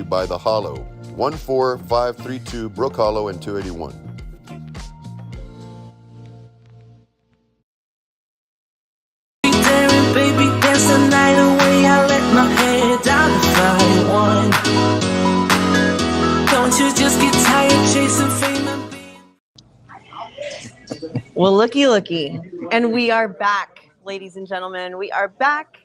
by The Hollow, 14532 Brook Hollow and 281. Baby, dance the night away. I let my head down the flying one. Don't you just get tired chasing fame and being... Well, looky. And we are back, ladies and gentlemen. We are back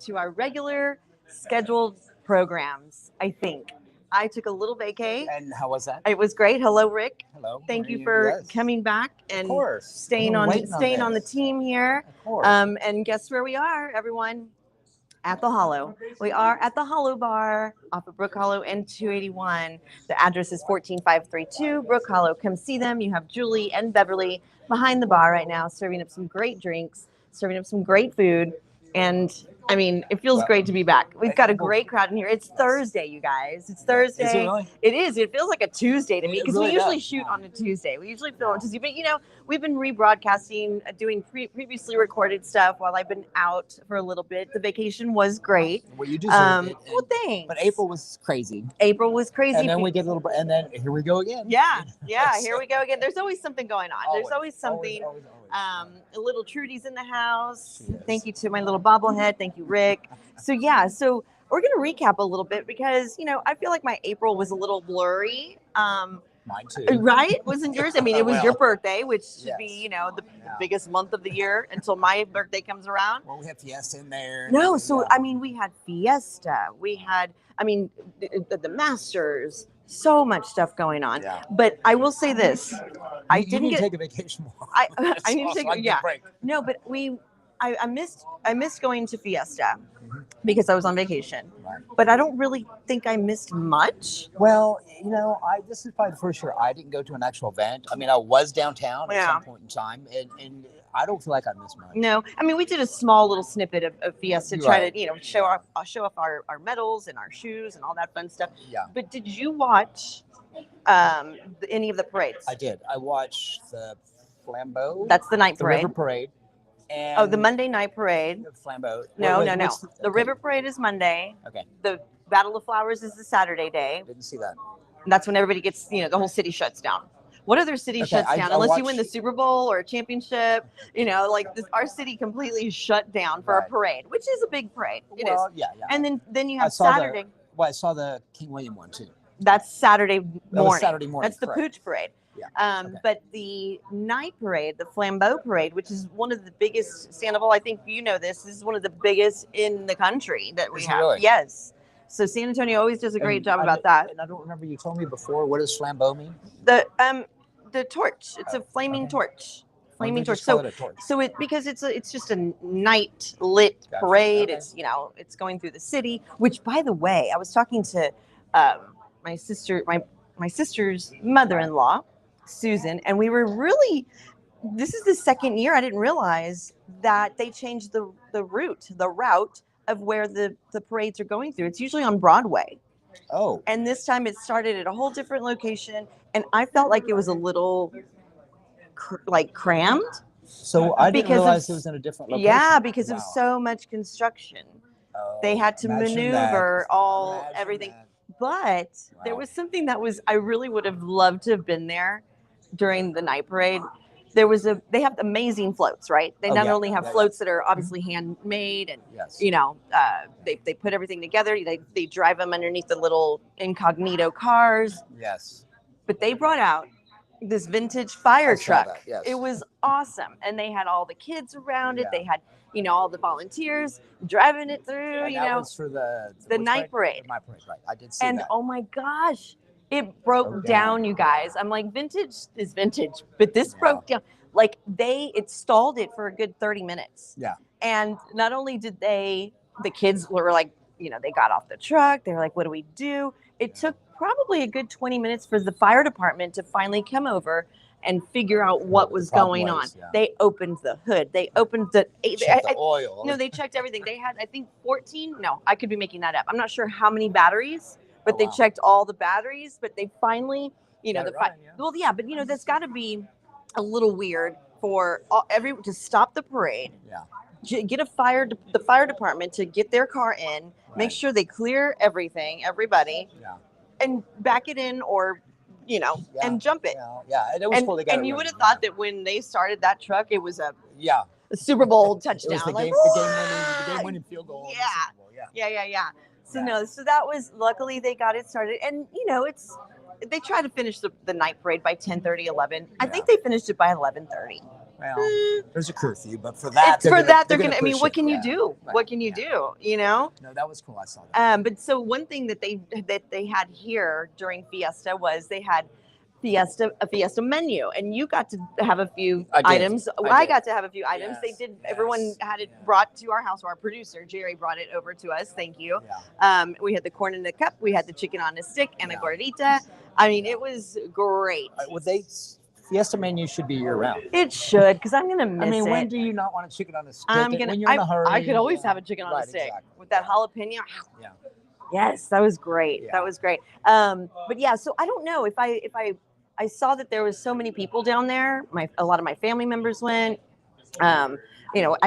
to our regular scheduled programs, I think. I took a little vacay. And how was that? It was great. Hello, Rick. Hello. Thank you for coming back and staying on the team here. Of course. And guess where we are, everyone? At the Hollow. We are at the Hollow Bar off of Brook Hollow and 281. The address is 14532 Brook Hollow. Come see them. You have Julie and Beverly behind the bar right now, serving up some great drinks, serving up some great food. And I mean, it feels great to be back. We've got a great crowd in here. It's Thursday, you guys. It's Thursday. Is it really? It is. It feels like a Tuesday to me because really we usually does. shoot on a Tuesday. We usually film on Tuesday. But, you know, we've been rebroadcasting, doing previously recorded stuff while I've been out for a little bit. The vacation was great. Well, you deserved it. Well, thanks. But April was crazy. April was crazy. And then we get a little bit, and then here we go again. Yeah, here we go again. There's always something going on. There's always something. Always. A little Trudy's in the house. Thank you to my little bobblehead. Thank you, Rick. So we're going to recap a little bit because, you know, I feel like my April was a little blurry. Mine too. Right? Wasn't yours? I mean, it was Well, your birthday, which should be, yes. you know, the biggest month of the year until my birthday comes around. Well, we had Fiesta in there. No, so, I mean, we had Fiesta. We had, I mean, the Masters. So much stuff going on. Yeah. But I will say this. I You didn't need get to take a vacation more. I need to take a break. No, but I missed going to Fiesta because I was on vacation. Right. But I don't really think I missed much. Well, you know, this is probably the first year I didn't go to an actual event. I mean, I was downtown at some point in time, and I don't feel like I missed much. No, I mean, we did a small little snippet of Fiesta to try to, you know, show off our medals and our shoes and all that fun stuff. Yeah. But did you watch any of the parades? I did. I watched the Flambeau. That's the night the parade. River Parade. And the Monday night parade. The Flambeau. No. What's The River Parade is Monday. Okay. The Battle of Flowers is the Saturday day. Didn't see that. And that's when everybody gets, you know, the whole city shuts down. What other city shuts down? Unless you win the Super Bowl or a championship, you know, like our city completely shut down for a parade, which is a big parade. It is. Yeah. And then you have Saturday. I saw the King William one too. That's Saturday morning. That was Saturday morning. That's the Pooch Parade. Yeah. But the night parade, the Flambeau Parade, which is one of the biggest, Sandoval, I think you know this is one of the biggest in the country that we have. Really? Yes. So San Antonio always does a great job about that. And I don't remember, you told me before, what does Flambeau mean? The torch. It's a flaming torch. Flaming torch. Call it a torch. So because it's just a night lit parade. It's, you know, it's going through the city, which, by the way, I was talking to my sister's mother-in-law, Susan, and we were really, this is the second year I didn't realize that they changed the route of where the parades are going through. It's usually on Broadway. Oh. And this time it started at a whole different location, and I felt like it was a little crammed. So I didn't realize it was in a different location. Yeah, because of so much construction. They had to maneuver everything. But there was something that I really would have loved to have been there during the night parade. They have amazing floats, right? They not only have floats that are obviously handmade and, you know, they put everything together. They drive them underneath the little incognito cars. Yes. But they brought out this vintage fire truck. That, yes. It was awesome. And they had all the kids around it. They had, you know, all the volunteers driving it through, And you that know. was for the night parade. The night parade, right. I did see and that. oh my gosh, it broke down, you guys. I'm like, vintage is vintage, but this broke down. Like it stalled it for a good 30 minutes. Yeah. And not only did the kids were like, you know, they got off the truck. They were like, what do we do? It took probably a good 20 minutes for the fire department to finally come over and figure out what was going on. Yeah. They opened the hood. They opened the oil. No, they checked everything. They had, I think, 14. No, I could be making that up. I'm not sure how many batteries, but they checked all the batteries. But they finally, you know, well, yeah, but you know, that's got to be a little weird for to stop the parade. Yeah. get the fire department to get their car in, make sure they clear everybody, and back it in, or and jump it. And it was cool. They got and you would have thought that when they started that truck, it was a Super Bowl touchdown. It was like, the game winning field goal. Yeah. So that was, luckily they got it started, and they try to finish the night parade by 10:30, 11. I think they finished it by 11:30. Well, there's a curfew, but for that, they're gonna. I mean, what can you do? Right. What can you do? No, that was cool. I saw that. But so one thing that they had here during Fiesta was they had a Fiesta menu, and you got to have a few items. I got to have a few items. They did. Everyone had it brought to our house. Our producer Jerry brought it over to us. Thank you. We had the corn in a cup. We had the chicken on a stick and a gordita. I mean, it was great. Fiesta menu should be year round. It should, because I'm gonna miss it. I mean, when do you not want a chicken on a stick? When you're in a hurry. I could always have a chicken on a stick with that jalapeno. Yeah. Yes, that was great. That was great. But yeah, so I don't know if I saw that there was so many people down there. A lot of my family members went. I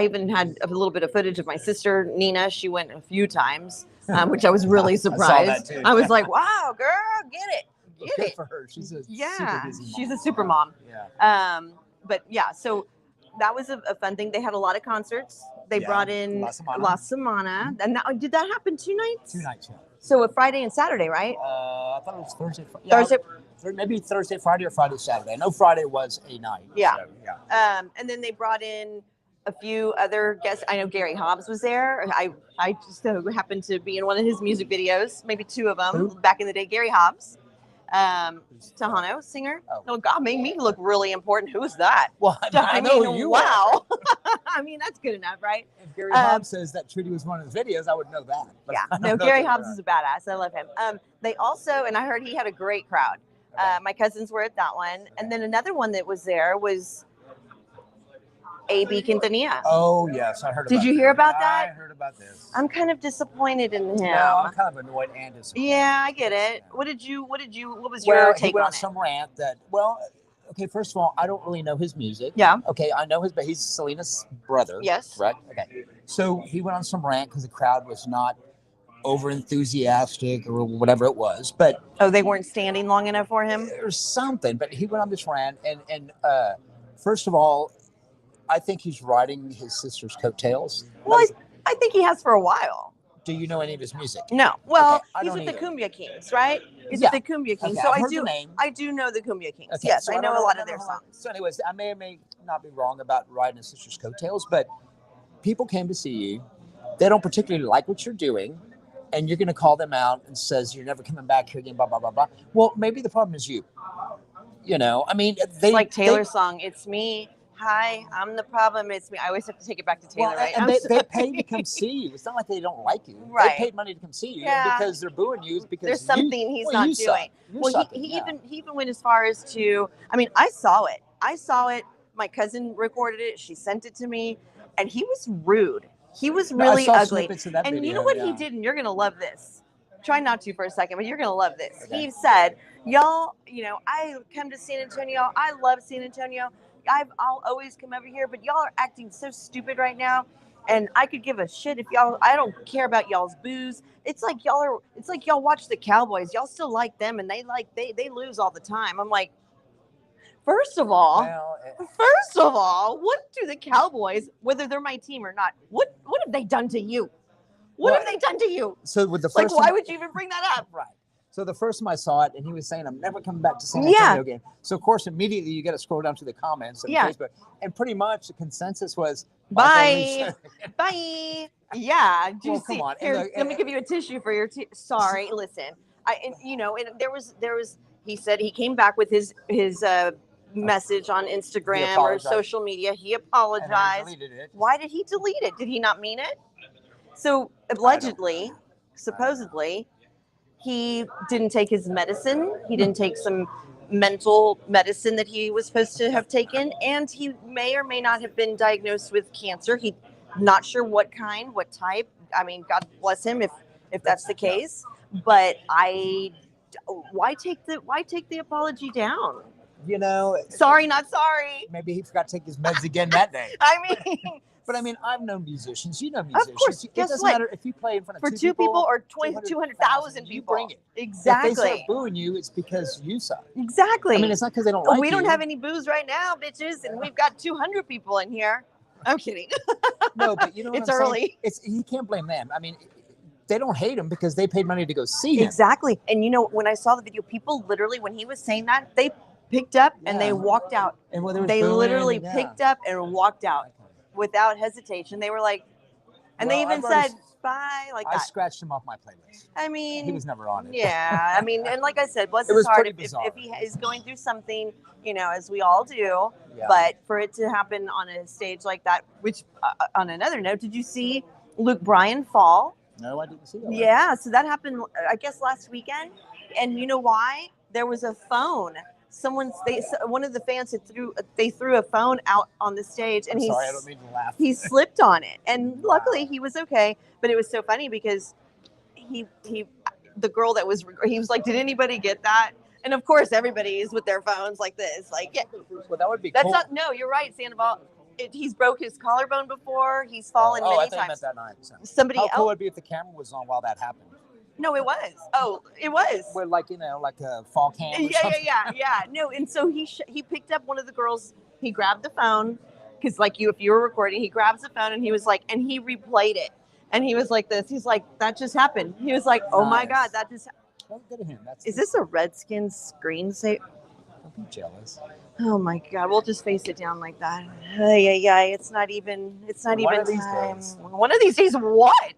even had a little bit of footage of my sister Nina. She went a few times, which I was really surprised. I saw that too. I was like, "Wow, girl, get it." Good for her. She's a super busy mom. She's a super mom. Yeah. But yeah, so that was a fun thing. They had a lot of concerts. They brought in La Semana. And did that happen 2 nights? 2 nights, yeah. So a Friday and Saturday, right? I thought it was Thursday. Thursday. Maybe Thursday, Friday, or Friday, Saturday. I know Friday was a night. Yeah. So, yeah. And then they brought in a few other guests. I know Gary Hobbs was there. I just happened to be in one of his music videos, maybe 2 of them back in the day. Gary Hobbs. Tejano singer. Oh God, made me look really important. Who's that? Well, I know who you wow. I mean, that's good enough, right? If Gary Hobbs says that Trudy was one of his videos, I would know that. No, Gary Hobbs is a badass. I love him. They also, and I heard he had a great crowd. My cousins were at that one, and then another one that was there was A.B. Quintanilla. Oh yes, I heard. Did you hear about that? I heard about this. I'm kind of disappointed in him. No, I'm kind of annoyed and disappointed. Yeah, I get it. What was your take he went on on some rant that, okay, first of all, I don't really know his music. Yeah. Okay, I know but he's Selena's brother. Yes. Correct? Okay. So he went on some rant because the crowd was not over enthusiastic or whatever it was. But they weren't standing long enough for him? Or something. But he went on this rant and first of all, I think he's riding his sister's coattails. Well, I think he has for a while. Do you know any of his music? No. Well, okay, he's with the Cumbia Kings, right? He's with the Cumbia Kings. Okay, so I do know the Cumbia Kings. Okay, yes, so I know a lot of their songs. So anyways, I may or may not be wrong about riding his sister's coattails, but people came to see you. They don't particularly like what you're doing, and you're going to call them out and says, you're never coming back here again, blah, blah, blah, blah. Well, maybe the problem is you. I mean, it's like Taylor's song, It's Me. Hi, I'm the problem. It's me. I always have to take it back to Taylor, right? And they paid to come see you. It's not like they don't like you. Right. They paid money to come see you because they're booing you because there's something he's not doing. He even went as far as to, I mean, I saw it. My cousin recorded it. She sent it to me, and he was rude. He was really ugly. And you know what he did, and you're going to love this. Try not to for a second, but you're going to love this. Okay. He said, y'all, I come to San Antonio. I love San Antonio. I'll always come over here, but y'all are acting so stupid right now, and I could give a shit if y'all. I don't care about y'all's booze. It's like y'all watch the Cowboys. Y'all still like them, and they lose all the time. I'm like, first of all, what do the Cowboys, whether they're my team or not, what have they done to you? What have they done to you? So with the first why would you even bring that up? Right. So the first time I saw it, and he was saying, I'm never coming back to San Antonio again. So, of course, immediately you got to scroll down to the comments on Facebook. And pretty much the consensus was, bye. Bye. Yeah. Do you see? Come on. Here, let me give you a tissue for your sorry. Listen. And there was, he said he came back with his message on Instagram or social media. He apologized. He deleted it. Why did he delete it? Did he not mean it? So, allegedly, supposedly, he didn't take his medicine. He didn't take some mental medicine that he was supposed to have taken. And he may or may not have been diagnosed with cancer. He's not sure what kind, what type. I mean, God bless him if that's the case. But why take the apology down? You know, sorry, not sorry. Maybe he forgot to take his meds again that day. I mean, But I mean, I've known musicians. You know musicians. Of course. It Guess doesn't what? matter if you play in front of For two people or 200,000 people. You bring it. Exactly. If they start booing you, it's because you suck. Exactly. I mean, it's not because they don't like you. We don't have any booze right now, bitches, and we've got 200 people in here. I'm kidding. No, but you know what It's I'm early. saying? You can't blame them. I mean, they don't hate him because they paid money to go see him. Exactly. And you know, when I saw the video, people literally, when he was saying that, they picked up and they walked out. And when there was They booing, literally yeah. picked up and walked out without hesitation. They were like, and Well, they even I've already- said bye like I that. scratched him off my playlist. I mean, He was never on it. yeah. I mean, and like I said, bless It his was heart pretty if bizarre. he is going through something, you know, as we all do. Yeah. But for it to happen on a stage like that, which on another note, did you see Luke Bryan fall? No, I didn't see that. Yeah, so that happened, I guess, last weekend. And you know why? There was a phone. One of the fans threw a phone out on the stage, and Sorry, I don't mean to laugh. he slipped on it, and luckily he was okay. But it was so funny because the girl that he was like, "Did anybody get that?" And of course, everybody is with their phones like this, like, yeah. Well, that would be That's cool. not. No, you're right, Sandoval. He's broke his collarbone before. He's fallen I many thought you meant times. that night. So. Somebody How else. cool would it be if the camera was on while that happened? No, it was. Oh, it was. Well, like, you know, like a fall cam or something. Yeah. No, and so he picked up one of the girls. He grabbed the phone because, like, if you were recording, he grabs the phone and he was like, and he replayed it, and he was like this. He's like, that just happened. He was like, oh my God, that just. Well, good to him. Is this a Redskins screensaver? Don't be jealous. Oh my God, we'll just face it down like that. Yeah. It's not even One of these time. days. One of these days, what?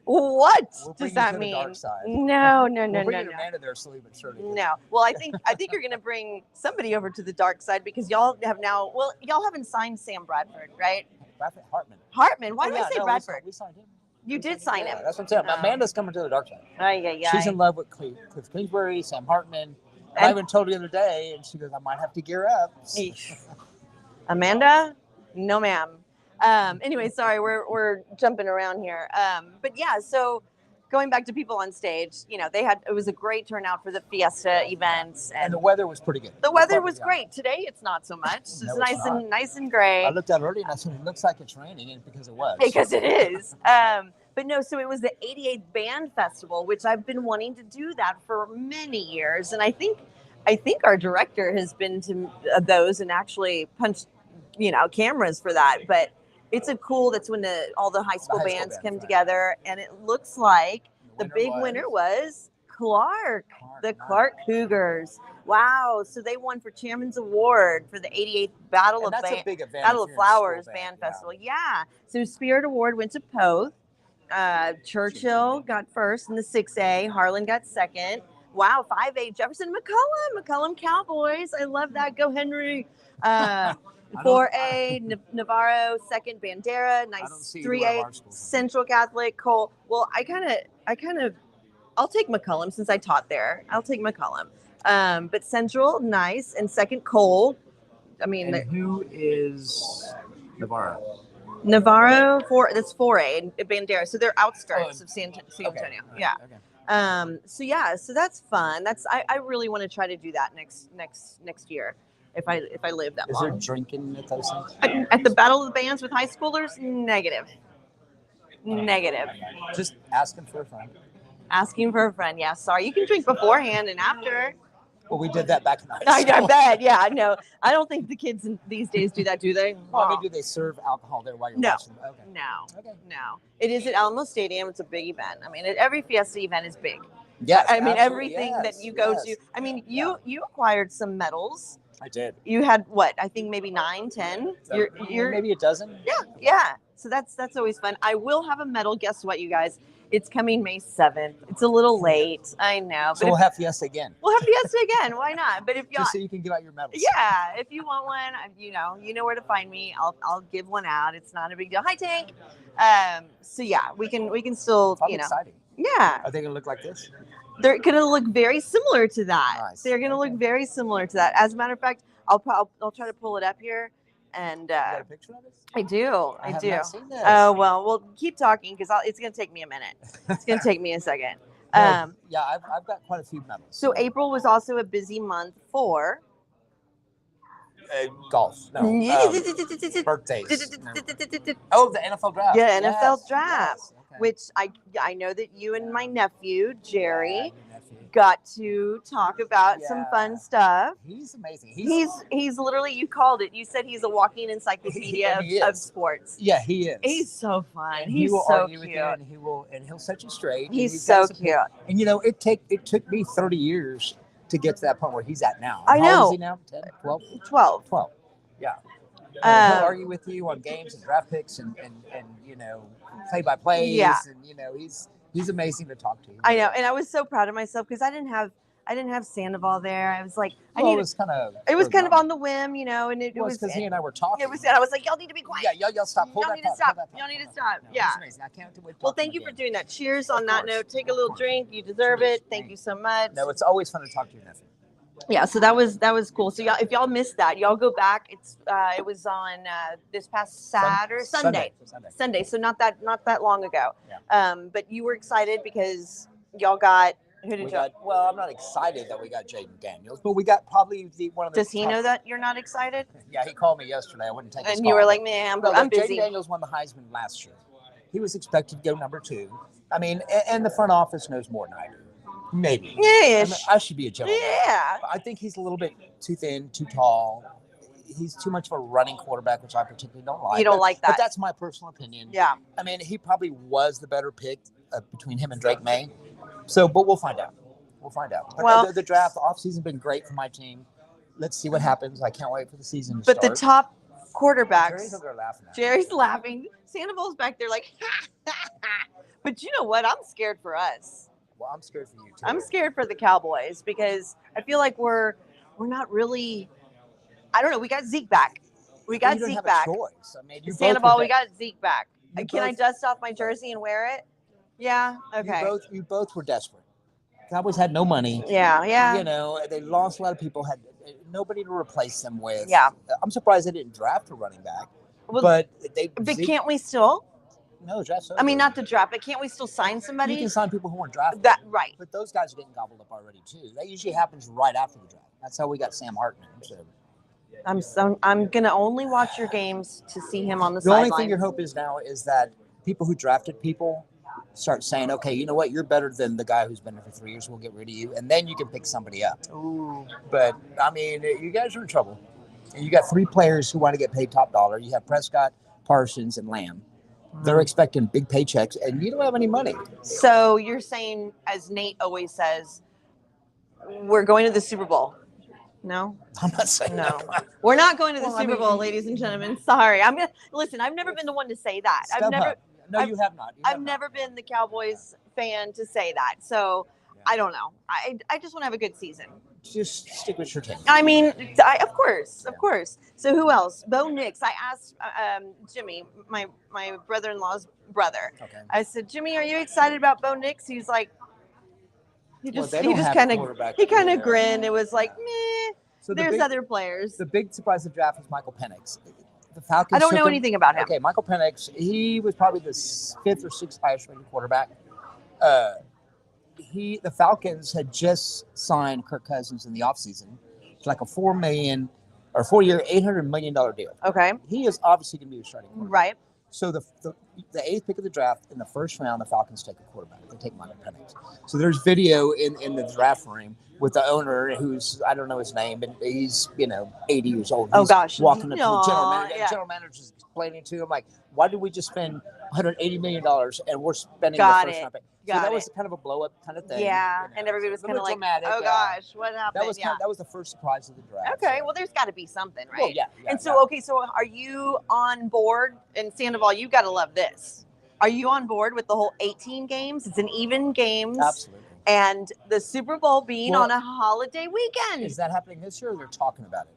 What We'll bring does you that to the mean? dark side. No. We'll bring Amanda there slowly but surely. No. Well, I think you're gonna bring somebody over to the dark side because y'all haven't signed Sam Bradford, right? Bradford Hartman. Hartman. Why Oh, did yeah, I say no, Bradford? We signed him. You did sign him. That's what I'm saying. Oh. Amanda's coming to the dark side. Yeah. She's in love with Cliff Kingsbury, Sam Hartman. And I even told her the other day, and she goes, I might have to gear up. Amanda? No, ma'am. Anyway, sorry, we're jumping around here. But yeah, so going back to people on stage, you know, it was a great turnout for the Fiesta events, And the weather was pretty good. the weather was great. Today it's not so much. It's No, it's nice and gray. I looked out early and I said, it looks like it's raining, and because it was. Because it is. But no, so it was the 88th Band Festival, which I've been wanting to do that for many years. And I think our director has been to those and actually punched, you know, cameras for that. But it's that's when all the high school bands come together. And it looks like the big winner was Clark, the Clark Cougars. Wow. So they won for Chairman's Award for the 88th Battle of Flowers Band Festival. Yeah. So Spirit Award went to Poth. Churchill got first in the 6A. Harlan got second. Wow, 5A. Jefferson McCullum Cowboys. I love that. Go Henry. 4A Navarro, second Bandera. Nice 3A Central Catholic. Cole. Well, I'll take McCullum since I taught there. I'll take McCullum. But Central, nice, and second Cole. I mean, and who is Navarro? Navarro that's 4A and Bandera, so they're outskirts of San Antonio. Right. Yeah. Okay. So that's fun. I really want to try to do that next year if I live that long. Is there drinking at those things? At the Battle of the Bands with high schoolers? Negative. Just asking for a friend. Asking for a friend. Yeah. Sorry, you can drink beforehand and after. Well, we did that back in high school. I bet. Yeah. No, I don't think the kids these days do that, do they? Well, I mean, do they serve alcohol there while you're watching? Okay. No. It is at Alamo Stadium. It's a big event. I mean, every Fiesta event is big. Yes. I mean, absolutely, everything that you go to. I mean, you acquired some medals. I did. You had what? I think maybe 9, 10. You're maybe a dozen. Yeah. So that's always fun. I will have a medal. Guess what, you guys? It's coming May 7th. It's a little late. I know. So we'll have Fiesta again. We'll have Fiesta again. Why not? But if y'all, just so you can give out your medals. Yeah. If you want one, you know where to find me. I'll give one out. It's not a big deal. Hi, Tank. So yeah, we can still, Probably exciting. Yeah. Are they gonna look like this? They're gonna look very similar to that. Nice. They're gonna look very similar to that. As a matter of fact, I'll try to pull it up here. And you got a picture of it? I do. I have not seen this. Oh well, we'll keep talking because it's gonna take me a minute. It's gonna take me a second. Yeah, I've got quite a few medals. So April was also a busy month for Golf. No. Birthdays. No. Oh, the NFL draft. Yeah, NFL draft. Yes. Okay. Which I know that you and my nephew Jerry Yeah, your nephew. got to talk about some fun stuff. He's amazing. He's literally, you called it. You said he's a walking encyclopedia of sports. Yeah, he is. He's so fun. And He's he will so argue cute. with you, and he'll set you straight. He's so cute. And you know, it took me 30 years to get to that point where he's at now. I know. How old is he now? 10, 12? 12. 12. Yeah. And he'll argue with you on games and draft picks and you know, play by plays. Yeah. And you know, he's amazing to talk to. I know, and I was so proud of myself because I didn't have Sandoval there. I was like, It was kind of on the whim, you know, and it was because he and I were talking. It was, and I was like, y'all need to be quiet. Yeah, y'all stop. Y'all need to stop. Y'all need to stop. No, Yeah. it's amazing. I can't wait to talk Well, to thank him you for again. doing that. Cheers on Of that course. note. Take a little drink. You deserve it. Thank you so much. No, it's always fun to talk to your nephew. Yeah, so that was cool. So y'all, if y'all missed that, y'all go back. It was on this past Sunday. So not that long ago. Yeah. But you were excited because y'all got Well, I'm not excited that we got Jaden Daniels, but we got probably one of the. Does he know that you're not excited? Yeah, he called me yesterday. I wouldn't take his And call. you were like, man, I'm busy. Jaden Daniels won the Heisman last year. He was expected to go number 2. I mean, and the front office knows more than I do. Maybe. Yeah. I mean, I should be a general. Yeah. I think he's a little bit too thin, too tall. He's too much of a running quarterback, which I particularly don't like. You don't like that. But that's my personal opinion. Yeah. I mean, he probably was the better pick between him and Drake May. So, but we'll find out. But Well, the draft, the offseason's been great for my team. Let's see what happens. I can't wait for the season to But start. the top quarterbacks. Jerry's over there laughing at me. Jerry's laughing. Sandoval's back there like, but you know what? I'm scared for us. Well, I'm scared for you too. I'm scared for the Cowboys because I feel like we're not really. I don't know. We got Zeke back. We got you don't Zeke have back. A choice. I mean, you Sandoval, both were we got Zeke back. You Can I both- dust off my jersey and wear it? Yeah. Okay. You both were desperate. Cowboys had no money. Yeah. Yeah. You know, they lost a lot of people. Had nobody to replace them with. Yeah. I'm surprised they didn't draft a running back. Well, but But can't we still? No, the draft's over. I mean, not the draft, but can't we still sign somebody? You can sign people who weren't drafted. That right. But those guys are getting gobbled up already too. That usually happens right after the draft. That's how we got Sam Hartman. So. I'm gonna only watch your games to see him on the The sideline. only thing your hope is now is that people who drafted people start saying, okay, you know what, you're better than the guy who's been here for 3 years. We'll get rid of you, and then you can pick somebody up. Ooh. But I mean, you guys are in trouble. And you got 3 players who want to get paid top dollar. You have Prescott, Parsons, and Lamb. They're expecting big paychecks, and you don't have any money. So you're saying, as Nate always says, we're going to the Super Bowl. No, I'm not saying no, that. we're not going to the Well, I Super mean, Bowl, ladies and gentlemen. Sorry, I'm gonna listen. I've never been the one to say that. You have not. I've never been the Cowboys fan to say that. So I don't know. I just want to have a good season. Just stick with your team. I mean, of course. So who else? Bo Nix. I asked Jimmy, my brother-in-law's brother. Okay. I said, Jimmy, are you excited about Bo Nix? He's like, he just kind of grinned. It was like, meh. So There's other players. The big surprise of the draft was Michael Penix. The Falcons. I don't took know him- anything about him. Okay, Michael Penix. He was probably the 5th or 6th highest rated quarterback. The Falcons had just signed Kirk Cousins in the offseason. It's like a $4 year, $800 million deal. Okay. He is obviously going to be a starting quarterback. Right. So the 8th pick of the draft, in the first round, the Falcons take a quarterback. They take Michael Penix. So there's video in the draft room with the owner, who's, I don't know his name, but he's 80 years old. Oh, He's gosh. walking up to the general Aw, manager. yeah. The general manager's explaining to him, like, why did we just spend $180 million and we're spending Got the first it. round pick? Got so that it. was kind of a blow up kind of thing. Yeah. And everybody was A kind of little like, dramatic, oh, yeah. gosh, what happened? That was the first surprise of the draft. Okay, so. well, there's got to be something, right? Well, yeah, And yeah. so, okay, so are you on board? And Sandoval, you got to love this. Are you on board with the whole 18 games? It's an even games. Absolutely. And the Super Bowl being Well, on a holiday weekend. Is that happening this year, or they're talking about it?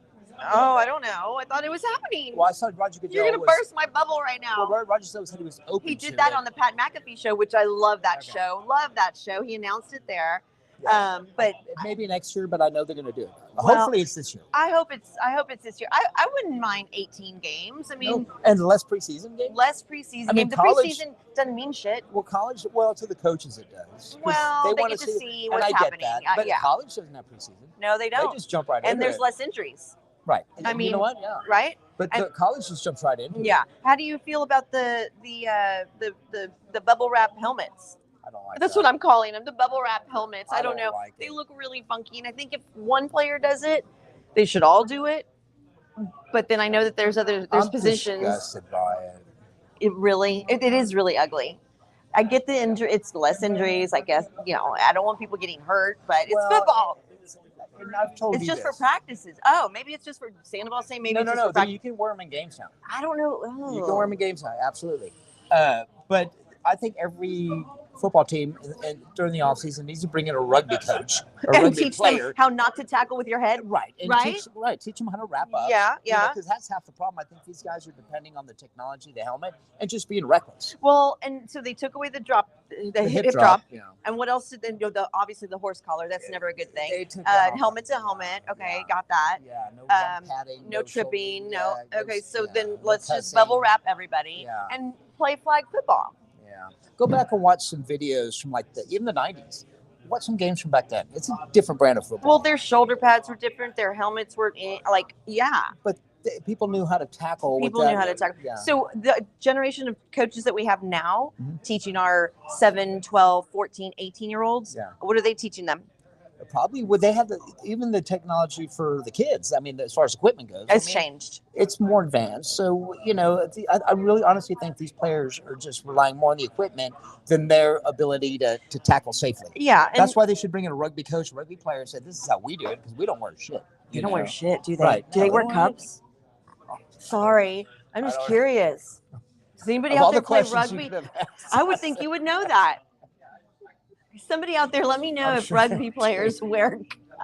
Oh, I don't know. I thought it was happening. Well, I saw Roger Goodell. You're going to burst my bubble right now. Well, Roger Goodell said he was open. He to did that it. on the Pat McAfee show, which I love that Okay. show. Love that show. He announced it there. Yeah. But Maybe next year, but I know they're going to do it. Well, Hopefully, it's this year. I hope it's this year. I wouldn't mind 18 games. I mean, And less preseason games. less preseason I mean, games. The college- preseason doesn't mean shit. Well, college. Well, to the coaches it does. 'Cause Well, they wanna get to see and what's I get happening. That, but Yeah. college doesn't have preseason. No, they don't. They just jump right And into there's it. less injuries. Right. I And mean, you know what? Yeah. right? But And- the college just jumps right into it. Yeah. How do you feel about the bubble wrap helmets? I don't like That's that. what I'm calling them, the bubble wrap helmets. I don't know. like They it. look really funky, and I think if one player does it, they should all do it. But then I know that there's I'm positions. disgusted by it. It is really ugly. I get the injury. It's less injuries, I guess. I don't want people getting hurt, but it's football. And I've told It's you just for this. practices. Oh, maybe it's just for Sandoval saying maybe it's just for practice. You can wear them in games now. I don't know. Oh. You can wear them in games now, absolutely. But I think every football team and during the offseason needs to bring in a rugby coach, a and rugby teach player. them how not to tackle with your head. Right. And Right? Teach them how to wrap up. Yeah, yeah. Because that's half the problem. I think these guys are depending on the technology, the helmet, and just being reckless. Well, and so they took away the hip drop. You know. And what else did they do? Obviously the horse collar. That's never a good thing. They took that off. Helmet's a helmet. Okay, got that. Yeah, no run padding, No tripping. shoulder- No. yeah, Okay, no- so yeah, then no let's just cussing. bubble wrap everybody Yeah. and play flag football. Yeah. Go back and watch some videos from even the 90s. Watch some games from back then. It's a different brand of football. Well, their shoulder pads were different. Their helmets were But people knew how to tackle. People with knew how to tackle. Yeah. So the generation of coaches that we have now Mhm. teaching our 7, 12, 14, 18-year-olds, Yeah. what are they teaching them? Probably would they have even the technology for the kids? I mean, as far as equipment goes, It's changed. It's more advanced. So I really honestly think these players are just relying more on the equipment than their ability to tackle safely. Yeah. And That's why they should bring in a rugby coach, a rugby player, and say this is how we do it because we don't wear shit. they don't wear shit, do they? Right. Do No, they wear they don't wear cups? Sorry. I'm just don't- curious. Does anybody Of all out there the play questions you rugby? could have asked I would us. think you would know that. Somebody out there, let me know I'm if sure. rugby players wear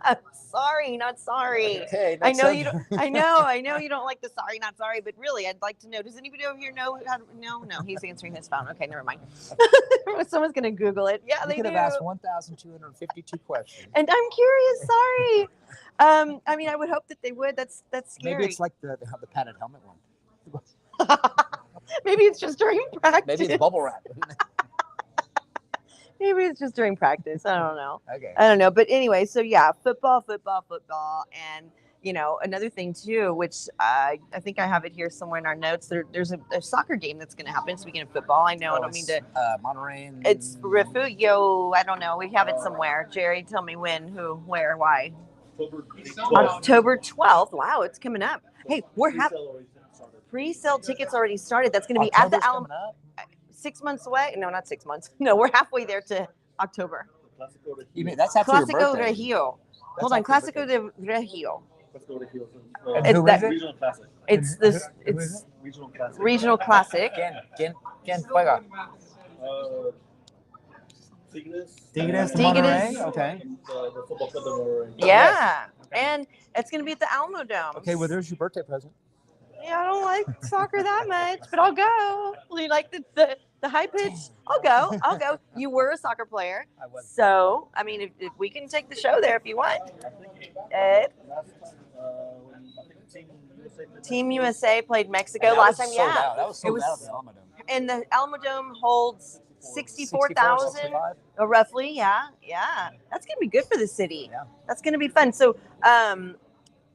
cups. Sorry, not sorry. Okay, I next know you subject. don't. I know you don't like the sorry, not sorry, but really, I'd like to know. Does anybody over here know how to? No, he's answering his phone. Okay, never mind. Someone's gonna Google it. Yeah, You they could do. have asked 1,252 questions. And I'm curious. Sorry. I mean, I would hope that they would. That's scary. Maybe it's like the padded helmet one. Maybe it's just during practice. Maybe it's bubble wrap. Maybe it's just during practice. I don't know. Okay. I don't know. But anyway, so yeah, football. And, another thing too, which I think I have it here somewhere in our notes. There's a soccer game that's going to happen. Speaking of football, I know I don't mean to. Monterey. And... It's Refugio. I don't know. We have it somewhere. Jerry, tell me when, who, where, why. October 12th. Wow, it's coming up. Hey, we're having pre-sale tickets already started. That's going to be at the October's Alamo. coming up? 6 months away? No, not 6 months. No, we're halfway there to October. You mean that's after your Clásico birthday? Regio. That's Hold on, after Clásico your de Regio. And It's who that- is it? Regional Classic. It's Who- this. who is It's Regional Classic. regional classic. ¿Quién juega? Tigres. Tigres de Tigres. Monterrey? Okay. The football club of Monterrey. Yeah, and it's gonna be at the Alamo Dome. Okay, well, there's your birthday present. Yeah, I don't like soccer that much, but I'll go. You like the high pitch? I'll go. You were a soccer player, I was. so I mean, if we can take the show there if you want. Ed, Team USA played Mexico And that last was time. sold Yeah, out. That was sold was- out at the Alamo Dome. and the Alamo Dome holds 64,000. 65? Roughly, yeah. That's gonna be good for the city. Yeah. That's gonna be fun. So,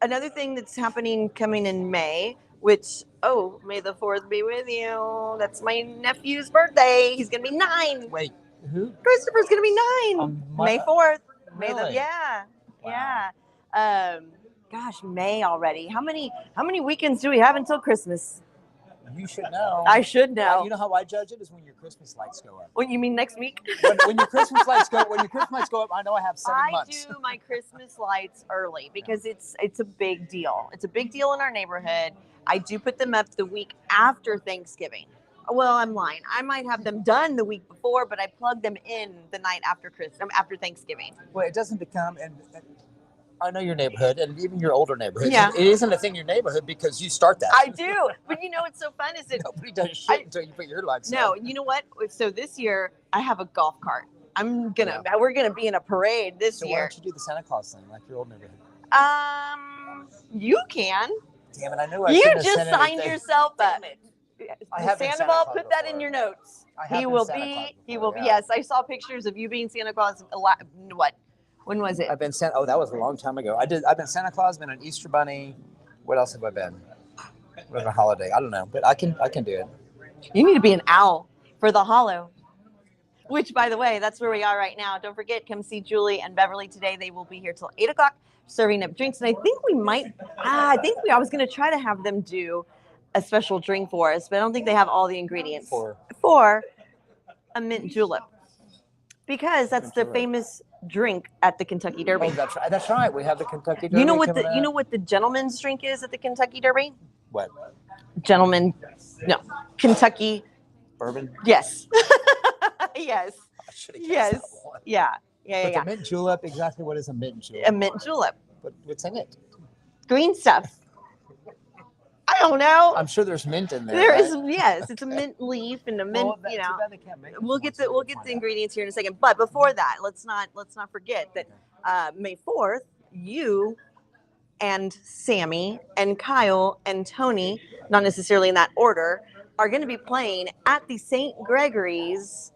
another thing that's coming in May, which May the 4th be with you. That's my nephew's birthday. He's gonna be 9. Wait, who? Christopher's gonna be 9. May 4th. Really? Yeah. Wow. Gosh, May already. How many weekends do we have until Christmas? You should know. I should know. You know how I judge it is when your Christmas lights go up. What you mean next week? When your Christmas lights go up, I know I have 7 months. I do my Christmas lights early because it's a big deal. It's a big deal in our neighborhood. I do put them up the week after Thanksgiving. Well, I'm lying. I might have them done the week before, but I plug them in the night after after Thanksgiving. Well, it doesn't become, and I know your neighborhood and even your older neighborhood. Yeah. It isn't a thing in your neighborhood because you start that. I do, but what's so fun is that Nobody does shit until you put your lights no, on. you know what? So this year I have a golf cart. We're gonna be in a parade this So why year. don't you do the Santa Claus thing like your old neighborhood? You can. Damn it, I knew I You shouldn't have just sent signed anything. yourself up. I have been Santa Sandoval, Claus put that in before. your notes. I have He been will Santa be. Claus He before, will be. yeah. Yes, I saw pictures of you being Santa Claus. What? When was it? I've been Santa. Oh, that was a long time ago. I've been Santa Claus, been an Easter Bunny, What else have I been? What a holiday? I don't know, but I can do it. You need to be an owl for the Hollow. Which, by the way, that's where we are right now. Don't forget, come see Julie and Beverly today. They will be here till 8 o'clock serving up drinks. And I think I was going to try to have them do a special drink for us, but I don't think they have all the ingredients for a mint julep. Because that's the famous drink at the Kentucky Derby. Oh, that's right. We have the Kentucky Derby. You know what the gentleman's drink is at the Kentucky Derby? What? Kentucky bourbon. Yes. Yes. Yes. Yeah. The mint julep. Exactly what is a mint julep? A mint julep. But what's in it? Green stuff. I don't know. I'm sure there's mint in there. There is, yes. It's a mint leaf and a mint. We'll get the ingredients here in a second. But before that, let's not forget that May 4th, you and Sammy and Kyle and Tony, not necessarily in that order, are going to be playing at the St. Gregory's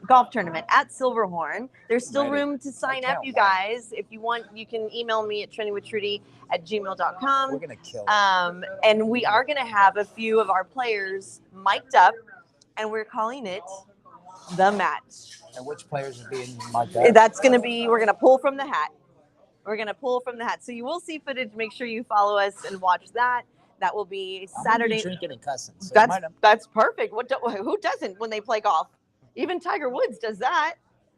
golf tournament at Silverhorn. There's still room to sign up, you guys. If you want, you can email me at trendingwithtrudy@gmail.com. We're going to kill it. And we are going to have a few of our players mic'd up, and we're calling it The Match. And which players are being mic'd up? That's going to be, we're going to pull from the hat. We're going to pull from the hat. So you will see footage. Make sure you follow us and watch that. That will be Saturday. I'm drinking and cussing. So that's perfect. Who doesn't when they play golf? Even Tiger Woods does that.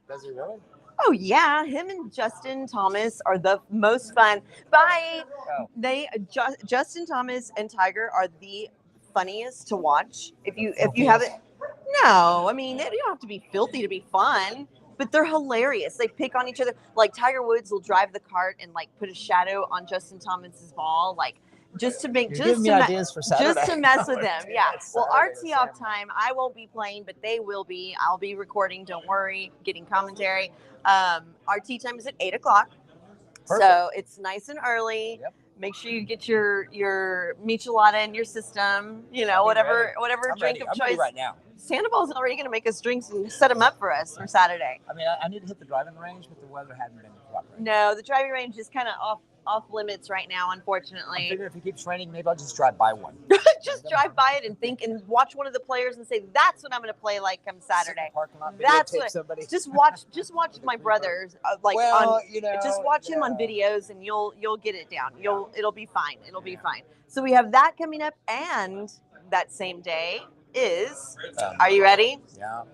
Does he really? Oh yeah, him and Justin Thomas are the most fun. Justin Thomas and Tiger are the funniest to watch. If you haven't, no, I mean, they don't have to be filthy to be fun, but they're hilarious. They pick on each other. Like Tiger Woods will drive the cart and like put a shadow on Justin Thomas's ball, like just to mess with them. Yeah. Well, our tee off time, I won't be playing, but they will be. I'll be recording. Don't worry, getting commentary. Our tee time is at 8 o'clock. Perfect. So it's nice and early. Yep. Make sure you get your michelada in your system. You know, whatever drink of choice. Right now. Sandoval's already going to make us drinks and set them up for us for Saturday. I mean, I need to hit the driving range, but the weather hasn't been cooperating. No, the driving range is kind of off limits right now, unfortunately. I figure if it keeps raining, maybe I'll just drive by one. Just drive by it and think and watch one of the players and say, "That's what I'm going to play like come Saturday." That's what. Somebody. Just watch my brothers just watch him on videos and you'll get it down. It'll be fine. It'll be fine. So we have that coming up, and that same day is. Are you ready? Yeah.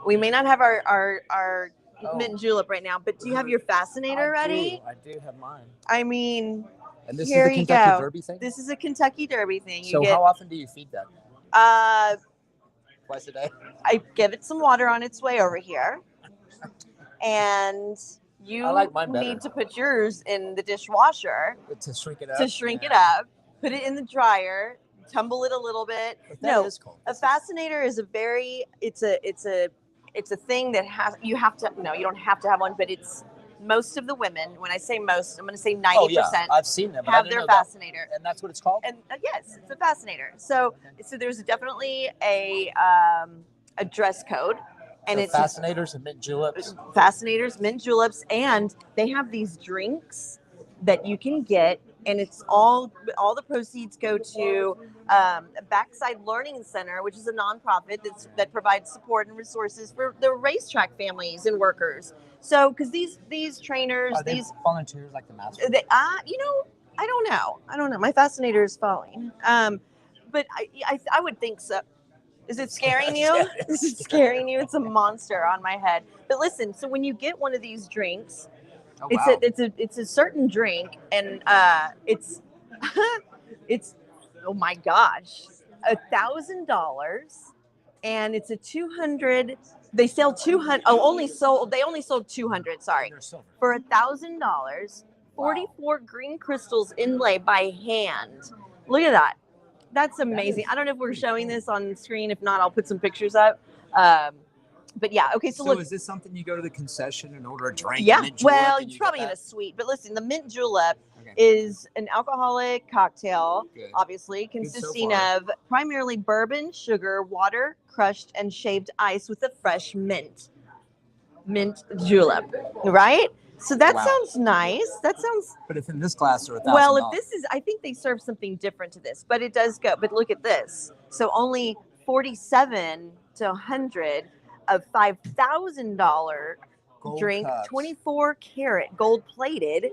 We may not have our mint julep right now, but do you have your fascinator ready? I do have mine. I mean, and this here is the you Kentucky go. Derby thing? This is a Kentucky Derby thing. So how often do you feed that? Twice a day? I give it some water on its way over here. And you need to put yours in the dishwasher. To shrink it up? To shrink it up. Put it in the dryer. Tumble it a little bit. That is cool. A fascinator is it's a thing that you don't have to have one, but it's most of the women, when I say most, I'm going to say 90%. I've seen them. Have their fascinator. And that's what it's called? And yes, it's a fascinator. So there's definitely a dress code. And it's fascinators and mint juleps. Fascinators, mint juleps, and they have these drinks that you can get, and it's all the proceeds go to Backside Learning Center, which is a nonprofit that provides support and resources for the racetrack families and workers. So, because these trainers, these volunteers like the master. I don't know. My fascinator is falling, but I would think so. Is it scaring you? Is it scaring you? It's a monster on my head. But listen, so when you get one of these drinks. It's a certain drink, and it's oh my gosh, $1,000, and it's a 200. They sell 200. They only sold 200. Sorry, for $1,000, 44 green crystals inlaid by hand. Look at that. That's amazing. I don't know if we're showing this on the screen. If not, I'll put some pictures up. But yeah, okay. So look, is this something you go to the concession and order a drink? Yeah, well, it's probably in a suite. But listen, the mint julep is an alcoholic cocktail, obviously, consisting of primarily bourbon, sugar, water, crushed and shaved ice with a fresh mint julep, right? So that Wow. sounds nice. That sounds But if in this class they're $1,000. well. If this is, I think they serve something different to this, but it does go. But look at this. So only 47 to 100 of $5,000 Gold drink, cups. 24 karat gold plated.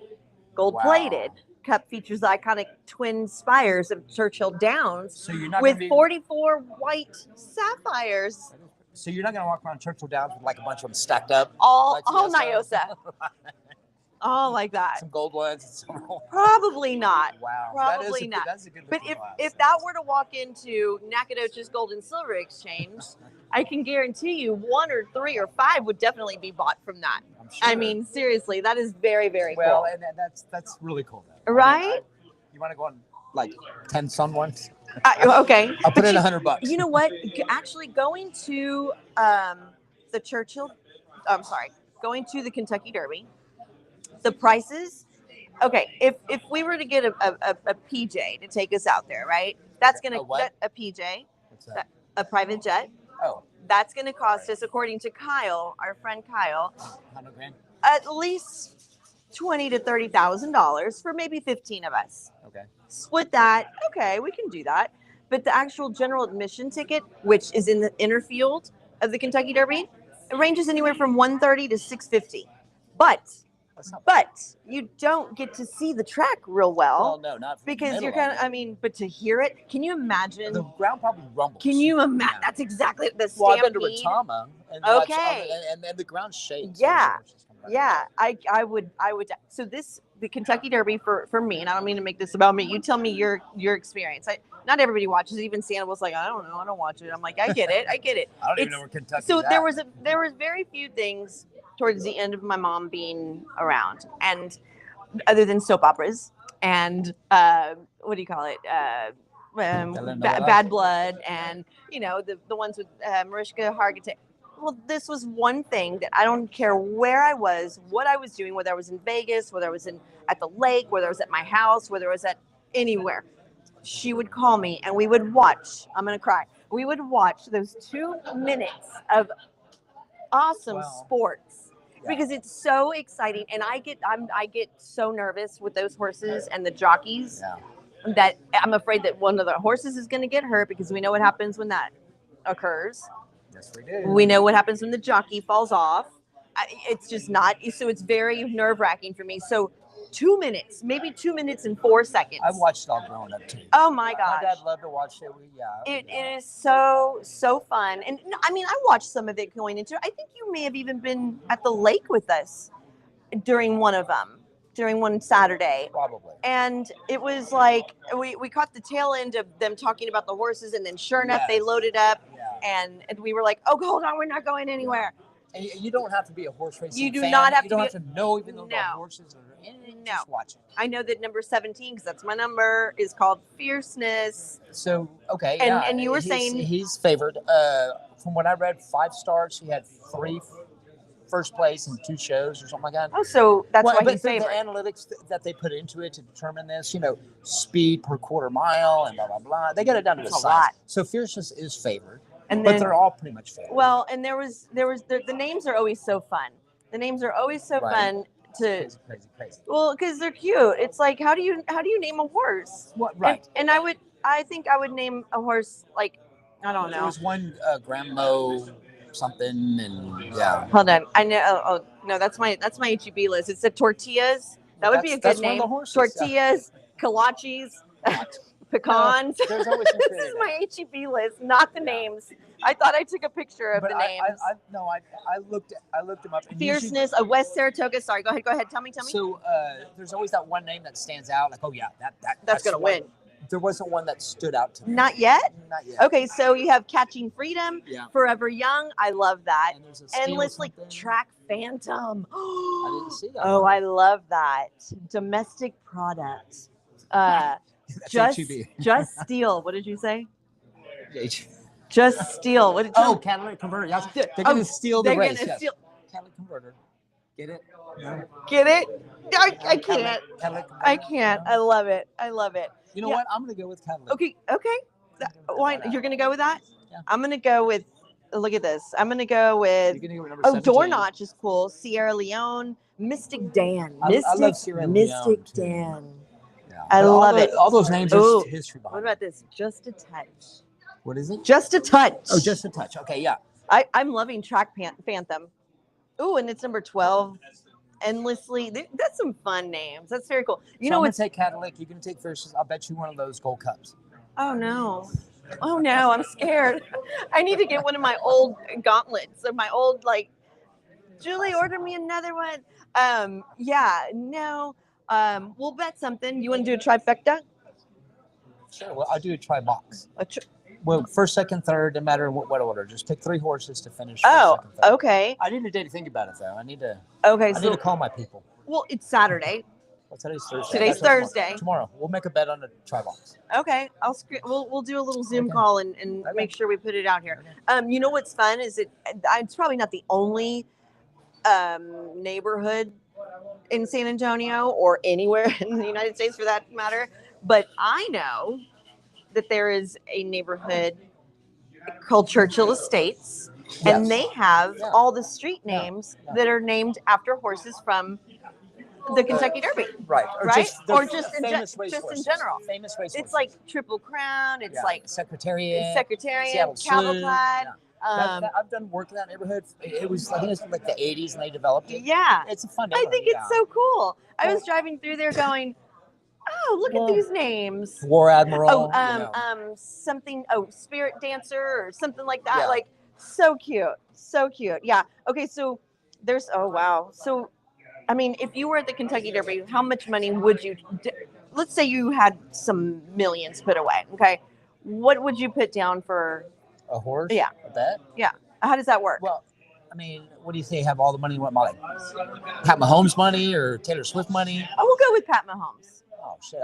Gold Wow. plated cup features the iconic twin spires of Churchill Downs So you're not with gonna be, 44 white sapphires. So you're not gonna walk around Churchill Downs with like a bunch of them stacked up. All like Nyosa. All like that. Some gold ones. And some Probably not. wow. Probably not. That's a good But looking glass. if that were to walk into Nacogdoches Gold and Silver Exchange, I can guarantee you 1 or 3 or 5 would definitely be bought from that. I'm sure. I mean, seriously, that is very, very well, cool. and that's really cool. Though. Right? You want to go on like 10 sun ones? Okay. I'll put But in $100. You know what? Actually, going to the Churchill, going to the Kentucky Derby, the prices. Okay, if we were to get a PJ to take us out there, right? That's gonna a PJ, What's that? a private jet. Oh, That's gonna cost us, according to Kyle, our friend Kyle, $100,000. at least $20,000 to $30,000 for maybe 15 of us. Okay. Split that. Okay, we can do that. But the actual general admission ticket, which is in the inner field of the Kentucky Derby, it ranges anywhere from $130 to $650. But you don't get to see the track real well. Well, no, not from the because middle you're of kind of. it. I mean, but to hear it, can you imagine? The ground probably rumbles. Can you imagine? Yeah. That's exactly the stampede. Well, I've been to Retama, and Okay. and the ground shakes. Yeah. Yeah, I would. So the Kentucky Derby for me, and I don't mean to make this about me. You tell me your experience. Not everybody watches it. Even Santa was like, I don't know, I don't watch it. I'm like, I get it. I don't even know where Kentucky. So there was very few things towards the end of my mom being around, and other than soap operas and what do you call it? Bad Blood, and the ones with Mariska Hargitay. Well, this was one thing that I don't care where I was, what I was doing, whether I was in Vegas, whether I was at the lake, whether I was at my house, whether I was at anywhere. She would call me and we would watch. I'm going to cry. We would watch those 2 minutes of awesome sports because it's so exciting. And I get so nervous with those horses and the jockeys that I'm afraid that one of the horses is going to get hurt because we know what happens when that occurs. Yes, we do. We know what happens when the jockey falls off. It's just not. So it's very nerve-wracking for me. So 2 minutes, maybe 2 minutes and 4 seconds. I've watched it all growing up too. Oh my gosh. My dad loved to watch it. It is so fun. And I mean, I watched some of it going into it. I think you may have even been at the lake with us during one of them, during one Saturday. Probably. And it was like, we caught the tail end of them talking about the horses, and then sure enough, they loaded up. And we were like, oh, hold on, we're not going anywhere. And you don't have to be a horse racing You do fan. not have you to don't be. have to know even though the horses are in it. No. Just watch it. I know that number 17, because that's my number, is called Fierceness. So, okay. And you were saying. He's favored. From what I read, 5 starts. He had 3 first place in 2 shows or something like that. Oh, so that's why but he's the favorite. analytics that they put into it to determine this, speed per quarter mile and blah, blah, blah. They got it down to a lot. So Fierceness is favored. But they're all pretty much favored. Well, and the names are always so fun. The names are always so fun to. Crazy. Well, because they're cute. It's like, how do you name a horse? What? Right. And I think I would name a horse like, I don't know. There was one Grandmo something, and Hold on, I know. Oh no, that's my HEB list. It said tortillas. That would be a good name. Tortillas, kolaches, pecans. There's always this is my HEB list, not the names. I thought I took a picture of the names. I looked them up. Fierceness, a West Saratoga. Sorry, go ahead. Tell me. So there's always that one name that stands out. Like, oh yeah, that's gonna win. There wasn't one that stood out to me. Not yet? Not yet. Okay, so you have Catching Freedom, Forever Young. I love that. And Endlessly Track Phantom. I didn't see that. Oh, I love that. Domestic Product. Just Steel. What did you say? Just Steel. What did you Catalytic Converter. Yes. They're going to steal the race. Steal. Catalytic Converter. Get it? No. Get it? I can't. I can't. I love it. You know what? I'm going to go with Catalytic. Okay. Why? You're going to go with that? Yeah. I'm going to go with Look at this. I'm gonna go with. You're gonna go with number Oh, 17. Door Notch is cool. Sierra Leone, Mystic Dan. I love Sierra Leone, Mystic too. Dan. Yeah. I But love it. All those names Ooh. are history What behind about this? Just a touch. What is it? Just a touch. Oh, Just a Touch. Okay, yeah. I'm loving Track Phantom. Ooh, and it's number 12. Endlessly. That's some fun names. That's very cool. You know I'm what's gonna take Cadillac. You're gonna take Versus. I'll bet you one of those gold cups. Oh no. Oh no, I'm scared. I need to get one of my old gauntlets of my old Julie, order me another one. Yeah, no. We'll bet something. You want to do a trifecta? Sure. Well, I'll do a try box. A tr- Well, first, second, third, no matter what order. Just pick 3 horses to finish. oh, First, second, third. okay. I need a day to think about it, though. I need to call my people. Well, it's Saturday. Well, today's Thursday. Today's That's Thursday. Tomorrow. We'll make a bet on the try box. Okay, we'll do a little Zoom call and make sure we put it out here. You know what's fun is it's probably not the only neighborhood in San Antonio or anywhere in the United States for that matter, but I know that there is a neighborhood called Churchill Estates, and they have all the street names that are named after horses from the Kentucky Derby. Right. Or just in in general. Famous racehorses. It's like Triple Crown. It's like Secretariat. Secretariat, Cavalcade. I've done work in that neighborhood. It was, I think it was like the 80s and they developed it. Yeah. It's a fun I neighborhood. think it's so cool. I was driving through there going, oh, look at these names. War Admiral. Something, Spirit Dancer or something like that. Like, so cute. So cute. Yeah. Okay, so there's, oh, wow. So, I mean, if you were at the Kentucky Derby, how much money would you, let's say you had some millions put away, okay? What would you put down for a horse? Yeah. A bet? Yeah. How does that work? Well, I mean, what do you say? Have all the money? What money? Pat Mahomes money or Taylor Swift money? Oh, we'll go with Pat Mahomes. Oh shit!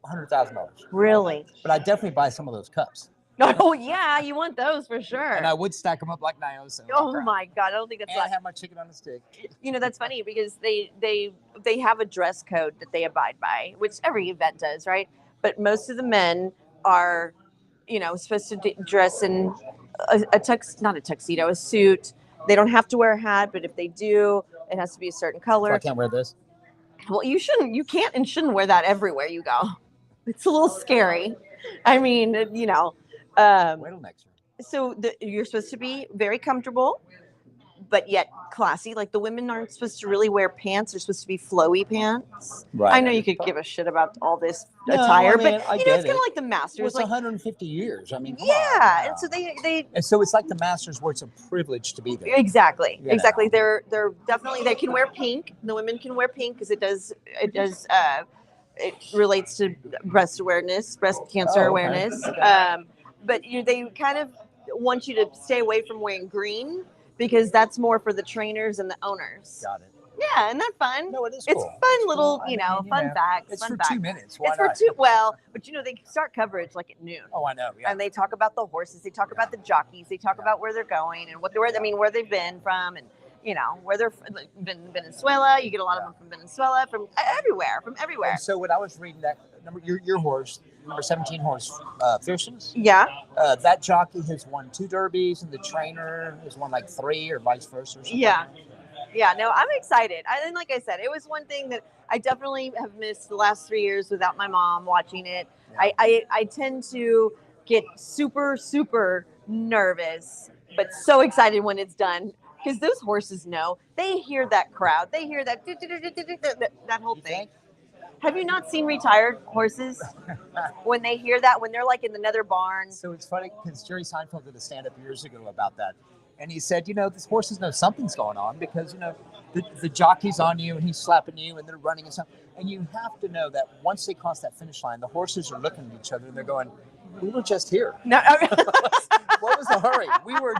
$100,000. Really? But I'd definitely buy some of those cups. Oh yeah, you want those for sure. And I would stack them up like Niosa. Oh my God, I don't think that's. And I have my chicken on the stick. You know, that's funny because they have a dress code that they abide by, which every event does, right? But most of the men are, supposed to dress in not a tuxedo, a suit. They don't have to wear a hat, but if they do, it has to be a certain color. So I can't wear this? Well, you can't and shouldn't wear that everywhere you go. It's a little scary. I mean, Wait till next year. So you're supposed to be very comfortable, but yet classy. Like the women aren't supposed to really wear pants. They're supposed to be flowy pants. Right. I know you could give a shit about all this attire, but it's kind of like the Masters. Well, it's like 150 years. I mean, come yeah. on. And so they and so it's like the Masters where it's a privilege to be there. exactly. You know. They're definitely, they can wear pink. The women can wear pink because it relates to breast cancer awareness. Okay. But they kind of want you to stay away from wearing green because that's more for the trainers and the owners. Got it. Yeah, isn't that fun? No, it is It's cool. fun little, Cool. fun facts. It's fun for facts. 2 minutes. Why It's for not? but they start coverage like at noon. Oh, I know. Yeah. And they talk about the horses. They talk about the jockeys. They talk about where they're going and where they've been from, and where they're been Venezuela. You get a lot of them from Venezuela, from everywhere. And so when I was reading that number, your horse, number 17 horse, Fierceness. Yeah. That jockey has won 2 derbies, and the trainer has won like 3, or vice versa. Or something. Yeah. Yeah, no, I'm excited. And like I said, it was one thing that I definitely have missed the last 3 years without my mom watching it. Yeah. I tend to get super, super nervous, but so excited when it's done because those horses know. They hear that crowd. They hear that whole thing. Have you not seen retired horses when they hear that, when they're like in the nether barn? So it's funny because Jerry Seinfeld did a stand-up years ago about that. And he said, this horses know something's going on because, the jockey's on you and he's slapping you and they're running and stuff. And you have to know that once they cross that finish line, the horses are looking at each other and they're going, we were just here. No. What was the hurry? We were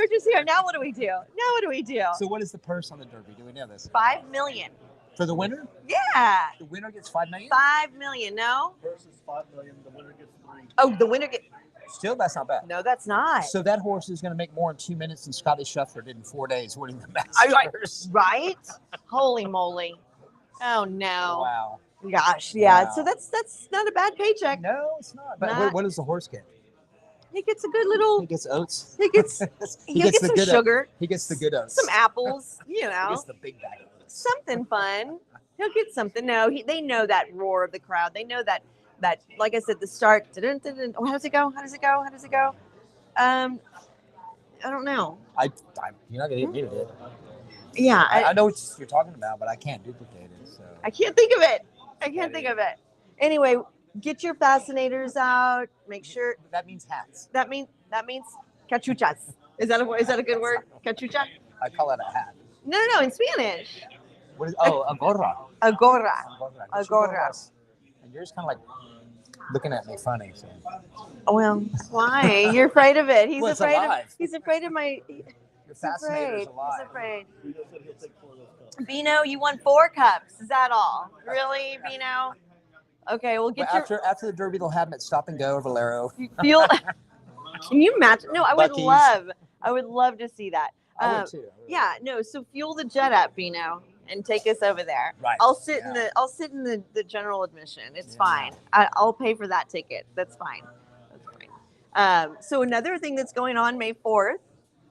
just here. Now what do we do? So what is the purse on the Derby? Do we know this? $5 million. For the winner? Yeah. The winner gets $5 million? $5 million, no? Versus $5 million, the winner gets 3. Oh, the winner gets... Still, that's not bad. No, that's not. So that horse is going to make more in 2 minutes than Scotty Scheffler did in 4 days winning the Masters. Right? Holy moly. Oh, no. Wow. Gosh, yeah. Wow. So that's not a bad paycheck. No, it's not. But what does the horse get? He gets a good little. He gets oats. He gets. He He'll gets get the some good sugar, He gets the good oats. some apples. You He know, gets the big bag of oats. something fun. He'll get something. No, they know that roar of the crowd. They know that like I said, the start. Oh, how does it go? How does it go? How does it go? I don't know. You're not gonna get me to do it. Yeah, I know what you're talking about, but I can't duplicate it. So I can't think of it. I can't think of it. Anyway, get your fascinators out. Make sure. that means hats. That means cachuchas. Is that a good word? Cachucha? I call it a hat. No, in Spanish. What is? Oh, a gorra. A gorra. A Get your gorra. gorras. And you're just kind of like looking at me funny. So. Well, why? You're afraid of it. He's Well, it's afraid alive. of. He's afraid of my. Your He's fascinator's afraid. alive. He's afraid. Vito said he'll take 4 of those cups. Bino, you won 4 cups. Is that all? Really, Bino? Okay, we'll get But after the Derby, they'll have them at Stop and Go or Valero. you feel. Can you imagine? No, I would Buc-ee's. I would love to see that. I would too. Yeah, no. So fuel the jet up, Bino, and take us over there. Right. I'll sit in the general admission. It's fine. I'll pay for that ticket. That's fine. That's fine. So another thing that's going on May 4th.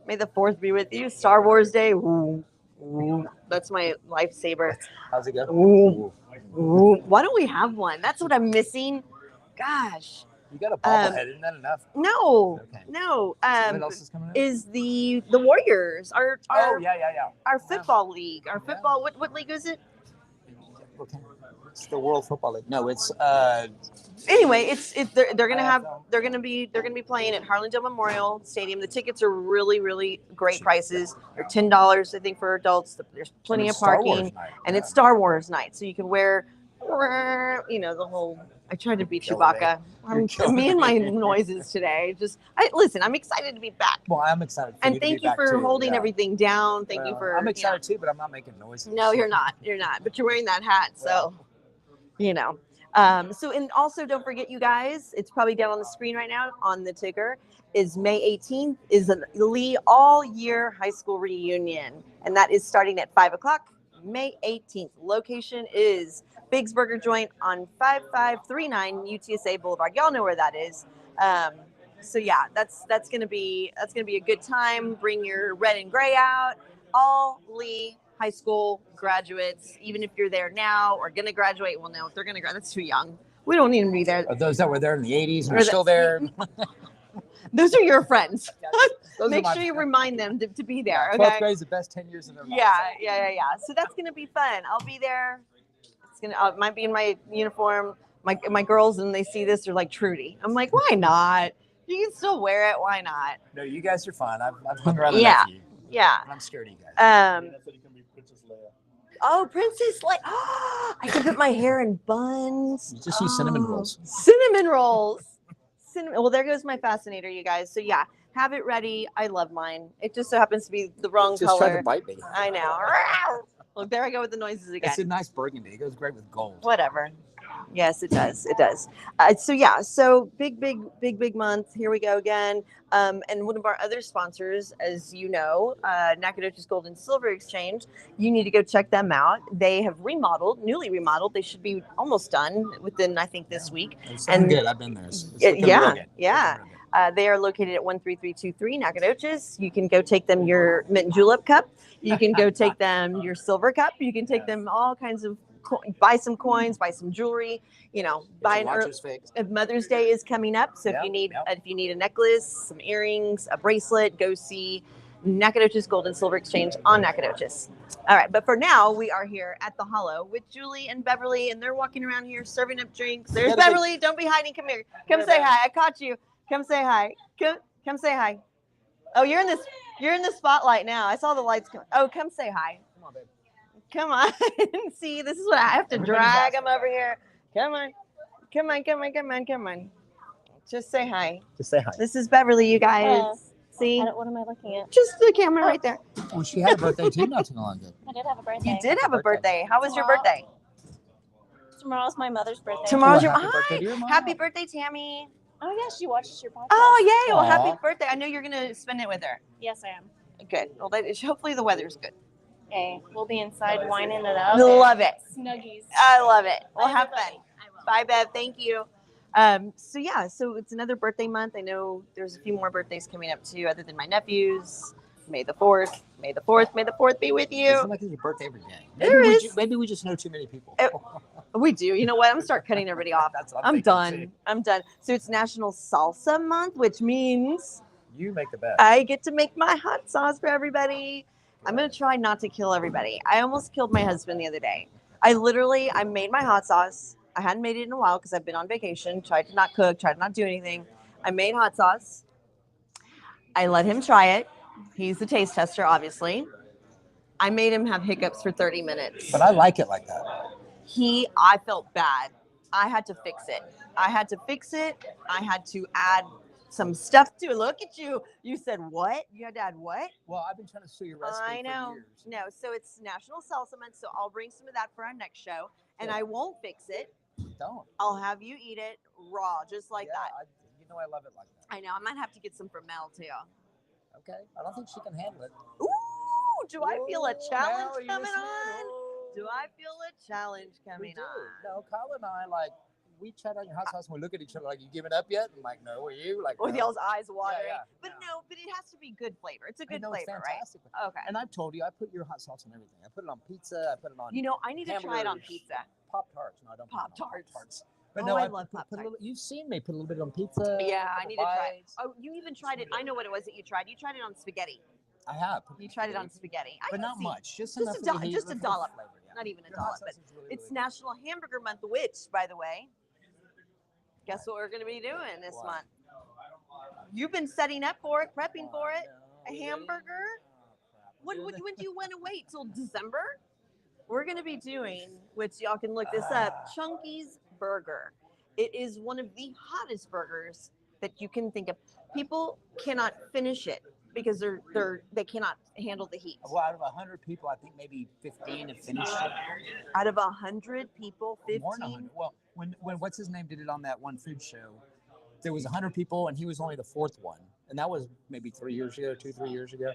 May the 4th be with you. Star Wars Day. Ooh, ooh, that's my lifesaver. How's it go? Ooh, ooh. Why don't we have one? That's what I'm missing. Gosh. You got a bobblehead. Isn't that enough? No. Okay. No. So what else is coming up? Is the Warriors our yeah. football league? Our football. What league is it? Okay. It's the World Football League. No, it's Anyway, they're gonna be playing at Harlandale Memorial Stadium. The tickets are really great prices. They're $10, I think, for adults. There's plenty of parking, and it's Star Wars night, so you can wear, the whole. I tried to be Chewbacca. Me and my noises today. Listen. I'm excited to be back. Well, I'm excited. And thank you for holding everything down. Thank you for. I'm excited too, but I'm not making noises. No, you're not. You're not. But you're wearing that hat, so and also don't forget, you guys. It's probably down on the screen right now on the ticker. Is May 18th is a Lee all-year high school reunion, and that is starting at 5:00. May 18th. Location is Big's Burger Joint on 5539 UTSA Boulevard. Y'all know where that is. So yeah, that's gonna be a good time. Bring your red and gray out. All Lee high school graduates, even if you're there now or gonna graduate. Well, no, if they're gonna graduate, that's too young. We don't need to be there. Are those that were there in the 80s and are still there? Those are your friends. Those Make are sure you my- remind them to be there. Okay. 12th grade is the best 10 years of their life. Yeah. So that's gonna be fun. I'll be there. I might be in my uniform. My girls, and they see this, they're like, Trudy. I'm like, why not? You can still wear it. Why not? No, you guys are fun. I've hung around enough of you. Yeah. I'm scared of you guys. Vito said he can be Princess Leia. Oh, Princess Leia. I can put my hair in buns. You just use cinnamon rolls. Cinnamon rolls. Well, there goes my fascinator, you guys. So yeah, have it ready. I love mine. It just so happens to be the wrong Just tried color. to bite me. I know. Look, there I go with the noises again. It's a nice burgundy. It goes great with gold. Whatever. Yes, it does. It does. So big month. Here we go again. And one of our other sponsors, as you know, Nacogdoches Gold and Silver Exchange. You need to go check them out. They have newly remodeled. They should be almost done within, I think, this week. It's looking good. I've been there. It's looking Yeah. real good. They are located at 13323 Nacogdoches. You can go take them your mint julep cup. You can go take them your silver cup. You can take them all kinds of buy some coins, buy some jewelry. Buy an Watch his face. Mother's Day is coming up, so if you need a necklace, some earrings, a bracelet, go see Nacogdoches Gold and Silver Exchange on Nacogdoches. All right, but for now, we are here at the Hollow with Julie and Beverly, and they're walking around here serving up drinks. There's Beverly. Don't be hiding. Come here. Come say hi. I caught you. Come say hi. Come say hi. Oh, you're in the spotlight now. I saw the lights come. Oh, come say hi. Come on, babe. Come on. See, this is what I have to drag them over here. Come on. Just say hi. Just say hi. This is Beverly, you guys. Hello. See? What am I looking at? Just the camera right there. Oh, she had a birthday too not too long ago. I did have a birthday. You did have a birthday. How was your Tomorrow. birthday? Tomorrow's my mother's birthday. Tomorrow's your happy birthday to your mom. Happy birthday, Tammy. Oh yeah, she watches your podcast. Oh, yay. Well, Aw. happy birthday. I know you're going to spend it with her. Yes, I am. Good. Well, hopefully the weather's good. Okay, we'll be inside winding it up. Love it. Snuggies. I love it. Well, Bye, have everybody. fun. I will. Bye, Bev. Thank you. So yeah, so it's another birthday month. I know there's a few more birthdays coming up too, other than my nephew's. May the 4th. May the 4th. May the 4th be with It you. seems like it's your birthday every day. There is. Maybe we just know too many people. We do. You know what? I'm gonna start cutting everybody off. That's what I'm thinking, done. too. I'm done. So it's National Salsa Month, which means You make the best. I get to make my hot sauce for everybody. I'm gonna try not to kill everybody. I almost killed my husband the other day. I made my hot sauce. I hadn't made it in a while because I've been on vacation. Tried to not cook. Tried to not do anything. I made hot sauce. I let him try it. He's the taste tester, obviously. I made him have hiccups for 30 minutes. But I like it like that. I felt bad. I had to fix it. I had to add some stuff to it. Look at you. You said what? You had to add what? Well, I've been trying to steal your recipe I know. for years. No, so it's National Salsa Month, so I'll bring some of that for our next show. And Yeah. I won't fix it. Don't. I'll have you eat it raw, just like that. I love it like that. I know. I might have to get some for Mel too. Okay. I don't think she can handle it. Ooh, do I feel a challenge Mel, are you coming listening? on? Oh. Do I feel a challenge We coming do. on? No, Kyle and I, we chat on your hot sauce and we look at each other like, you giving up yet? I'm like, no, are you? Like, With no. y'all's eyes watering. Yeah, But no, but it has to be good flavor. It's a I good know, it's flavor, right? fantastic. Okay. And I've told you, I put your hot sauce on everything. I put it on pizza. I put it on You know, I need to try it on hamburgers, pizza. Pop-Tarts. No, I don't put it on Pop-Tarts. Pop-Tarts. But Oh, no, I I love put a Pop-Tarts. little, you've seen me put a little bit on pizza. Yeah, I need to try it. bites. Oh, you even tried it. I know what it was that you tried. You tried it on spaghetti. I have. You tried it on spaghetti. I But can not see. much. Just Just enough a for the do- heat, just a for the dollop. flavor, yeah. Not even a Your hot dollop, sauce but is really, it's really National Hamburger Month, which, by the way, guess what we're going to be doing this What? month? You've been setting up for it, prepping good. for it. No, A we hamburger? didn't. Oh, crap. When We're doing do you want to wait till December? We're going to be doing, which y'all can look this up, Chunky's Burger. It is one of the hottest burgers that you can think of. People cannot finish it because they cannot handle the heat. Well, out of 100 people, I think maybe 15 have finished it. Out of 100 people, 15. More than 100. Well, when what's his name did it on that one food show, there was 100 people and he was only the fourth one, and that was maybe 3 years ago, 3 years ago.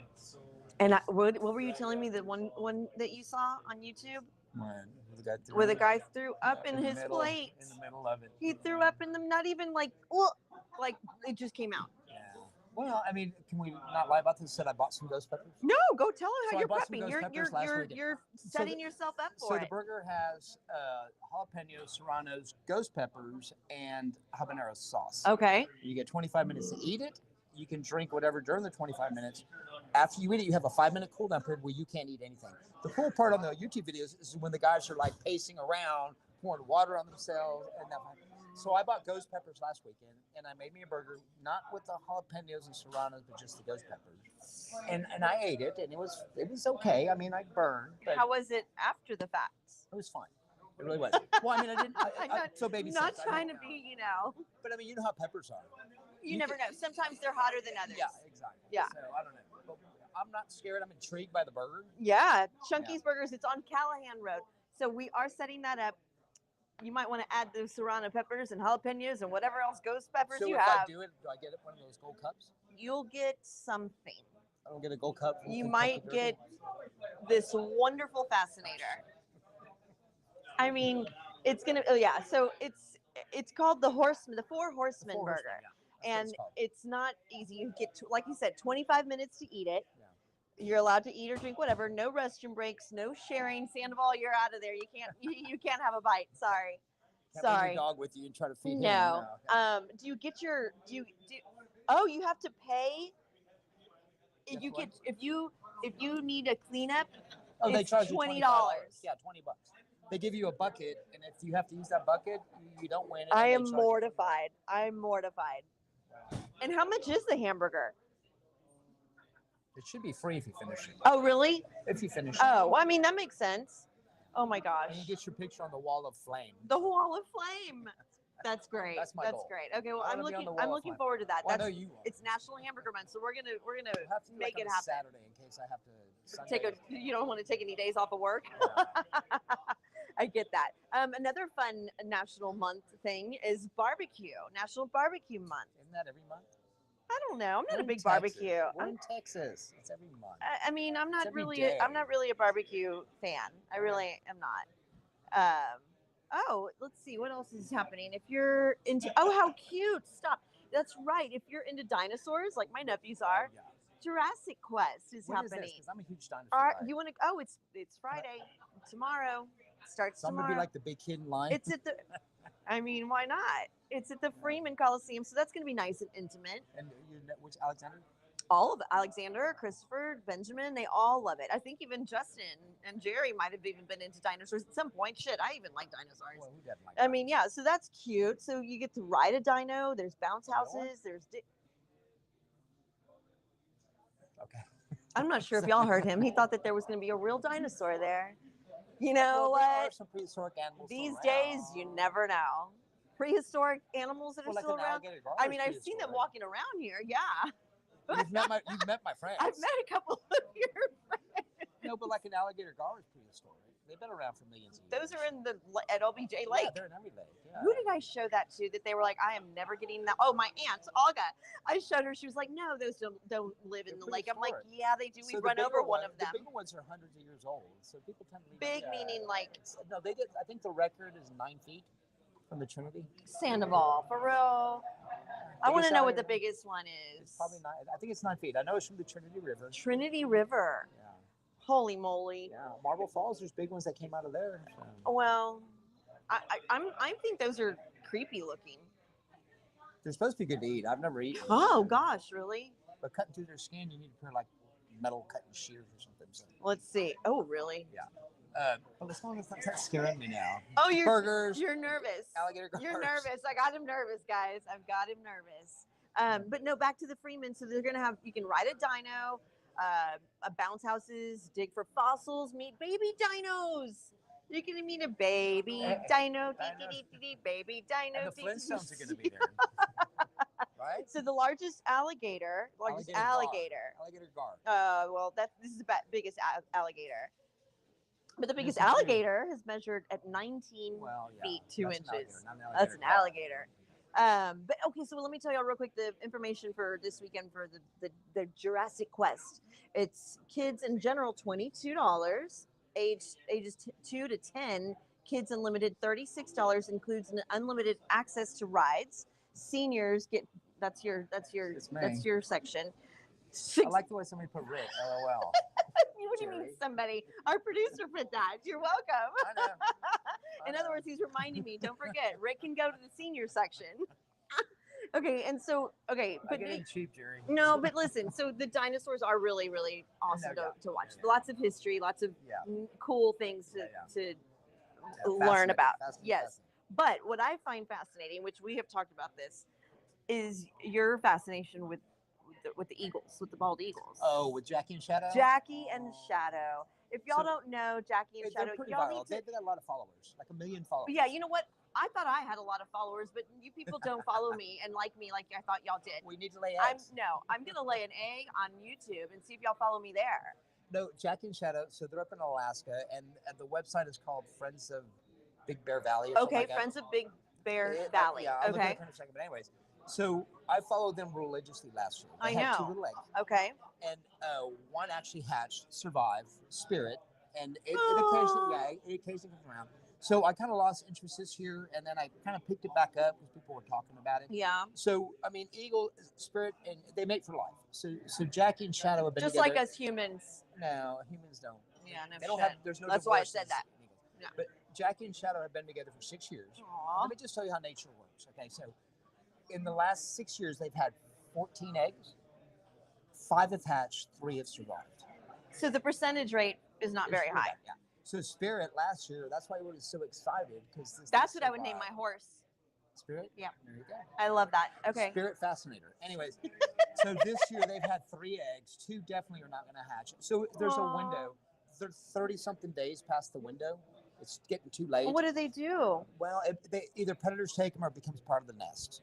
And what were you telling me? The one that you saw on YouTube When the guy threw where the it guy threw up in the his middle- plate. in the middle of it. He threw up in them, not even like it just came out. Yeah. Well, I mean, can we not lie about this? Said I bought some ghost peppers. No, go tell him So how I you're bought some prepping. ghost You're peppers last weekend. you're setting yourself up for So it. the burger has jalapeno, serranos, ghost peppers, and habanero sauce. Okay. You get 25 minutes to eat it. You can drink whatever during the 25 minutes. After you eat it, you have a 5-minute cool down period where you can't eat anything. The cool part on the YouTube videos is when the guys are like pacing around, pouring water on themselves, and that. So I bought ghost peppers last weekend, and I made me a burger, not with the jalapenos and serranos, but just the ghost peppers. And I ate it, and it was okay. I mean, I burned, but How was it after the fact? it was fine. It really was. Well, I mean, I didn't. So baby Not steps. I trying to didn't know. be, But I mean, you know how peppers are. you never know. Sometimes they're hotter than others. Yeah, exactly. Yeah. So I don't know. But I'm not scared. I'm intrigued by the burger. Yeah, Chunky's Burgers. It's on Callahan Road. So we are setting that up. You might want to add the serrano peppers and jalapenos and whatever else ghost peppers So you if have. I do it, do I get one of those gold cups? You'll get something. I don't get a gold cup. from You Kentucky might Derby? get this wonderful fascinator. I mean, it's gonna. Oh yeah. So it's called the Four Horsemen Four Burger, Horsemen, yeah. That's and what it's not easy. You get like you said, 25 minutes to eat it. Yeah. You're allowed to eat or drink whatever. No restroom breaks. No sharing. Sandoval, you're out of there. You can't. You can't have a bite. Sorry. Can't bring Sorry. your dog with you and try to feed him. No. Okay. Do you get your? Oh, you have to pay. Yes, You what? get if you need a cleanup. Oh, they it's charge you $20. Yeah, $20. They give you a bucket, and if you have to use that bucket, you don't win it. I and they am charge you mortified. I'm mortified. And how much is the hamburger? $20. It should be free if you finish it. Oh, really? If you finish it. Oh, well, I mean, that makes sense. Oh, my gosh. And you get your picture on the wall of flame. The wall of flame. That's great. That's my goal. great. Okay, well, I I'm wanna be on looking. the I'm wall of looking flame. forward to that. Well, I That's, know you are. It's National Hamburger Month, so we're gonna We'll have to do make like it on a happen. Saturday in case I have to. You don't want to take any days off of work. I get that. Another fun national month thing is barbecue. National Barbecue Month. Isn't that every month? I don't know. I'm not We're a in big Texas. barbecue. We're in Texas. It's every month. I mean, every I'm day. not really a barbecue fan. I really am not. Oh, let's see. What else is happening? If you're into, oh, how cute. Stop. That's right. If you're into dinosaurs, like my nephews are, Yeah. Jurassic Quest is When is this? happening. Because I'm a huge dinosaur Are guy. you want to? Oh, it's Friday. Tomorrow starts So I'm tomorrow. gonna be like the big kid in line. It's at the. I mean, why not? It's at the Freeman Coliseum, so that's going to be nice and intimate. And which Alexander? All of Alexander, Christopher, Benjamin, they all love it. I think even Justin and Jerry might have even been into dinosaurs at some point. Shit, I even like dinosaurs. Well, who doesn't like I mean, yeah, so that's cute. So you get to ride a dino. There's bounce A real one? houses. There's. Okay. I'm not sure if y'all heard him. He thought that there was going to be a real dinosaur there. You know Well, there are what? some prehistoric animals These around. days, you never know. Prehistoric animals that are Well, like still an around. alligator gar I is mean, I've seen them prehistoric. walking around here. Yeah, You've met my friends. I've met a couple of your friends. No, but like an alligator gar is prehistoric. They've been around for millions of years. Those are in the at LBJ Yeah, Lake. they're in every lake. Yeah. Who did I show that to? That they were like, I am never getting that. Oh, my aunt Olga. I showed her. She was like, no, those don't live in They're the lake. I'm like, prehistoric. yeah, they do. So We've the run bigger over one of them. The bigger ones are hundreds of years old, so people tend to leave. Big meaning like no, they did. I think the record is 9 feet from the Trinity. Sandoval, for real. I want to Biggest know what the alligator? biggest one It's is. probably 9. I think it's 9 feet. I know it's from the Trinity River. Trinity River. Yeah. Holy moly. Yeah. Marble Falls. There's big ones that came out of there. So. Well, I think those are creepy looking. They're supposed to be good to eat. I've never eaten. Oh gosh, really? But cutting through their skin, you need to put like metal cutting shears or something. So. Let's see. Oh, really? Yeah. But this one is not scaring me now. Oh, you're Burgers. You're nervous. Alligator gars. You're nervous. I got him nervous, guys. I've got him nervous. But no, back to the Freeman. So they're gonna have. You can ride a dino, bounce houses, dig for fossils, meet baby dinos. You're gonna meet a baby dino, baby dino. And the Flintstones are going to be there. Right? So the largest alligator. Alligator gar. Well, this is the biggest alligator. But the biggest This is alligator has measured at 19 feet 2 That's an inches. alligator, not an That's an gar. alligator. But okay, so let me tell y'all real quick the information for this weekend for the Jurassic Quest. It's kids in general $22, ages 2 to 10. Kids unlimited $36, includes an unlimited access to rides. Seniors get that's your section. I like the way somebody put Rick. LOL. What do you mean Jerry. somebody? Our producer put that. You're welcome. I know. In other words, he's reminding me, don't forget, Rick can go to the senior section. Okay, and so, okay. I get in cheap, Jerry. No, but listen, so the dinosaurs are really, really awesome to watch. Lots of history, lots of cool things to learn about. Yes. But what I find fascinating, which we have talked about this, is your fascination with the eagles, with the bald eagles. Oh, with Jackie and Shadow? Jackie and Shadow. If y'all don't know Jackie and Shadow, pretty y'all viral. need to. They got a lot of followers, like 1 million followers. Yeah, you know what? I thought I had a lot of followers, but you people don't follow me and like me like I thought y'all did. We need to lay eggs. eggs. I'm gonna lay an egg on YouTube and see if y'all follow me there. No, Jackie and Shadow. So they're up in Alaska, and the website is called Friends of Big Bear Valley. Or Okay, like Friends of Big Bear that. Valley. Yeah, I'll look okay. it up in a second. But anyways, so I followed them religiously last year. They had 2 little eggs. Okay. And one actually hatched, survived, Spirit, and it occasionally comes around. So I kind of lost interest this year, and then I kind of picked it back up because people were talking about it. Yeah. So I mean, Eagle, Spirit, and they mate for life. So Jackie and Shadow have been just together. like us humans. No, humans don't. Yeah, no. They don't have. There's no. That's why I divorces said that. in Eagles. Yeah. But Jackie and Shadow have been together for 6 years. Aww. Let me just tell you how nature works. Okay, so in the last 6 years, they've had 14 eggs. 5 have hatched, 3 have survived. So the percentage rate is not very high. Yeah. So Spirit last year, that's why we were so excited because that's what I would name my horse. Spirit? Yeah. There you go. I love that. Okay. Spirit Fascinator. Anyways, so this year they've had 3 eggs. 2 definitely are not going to hatch. So there's a window. They're 30-something days past the window. It's getting too late. What do they do? Well, they either predators take them or it becomes part of the nest.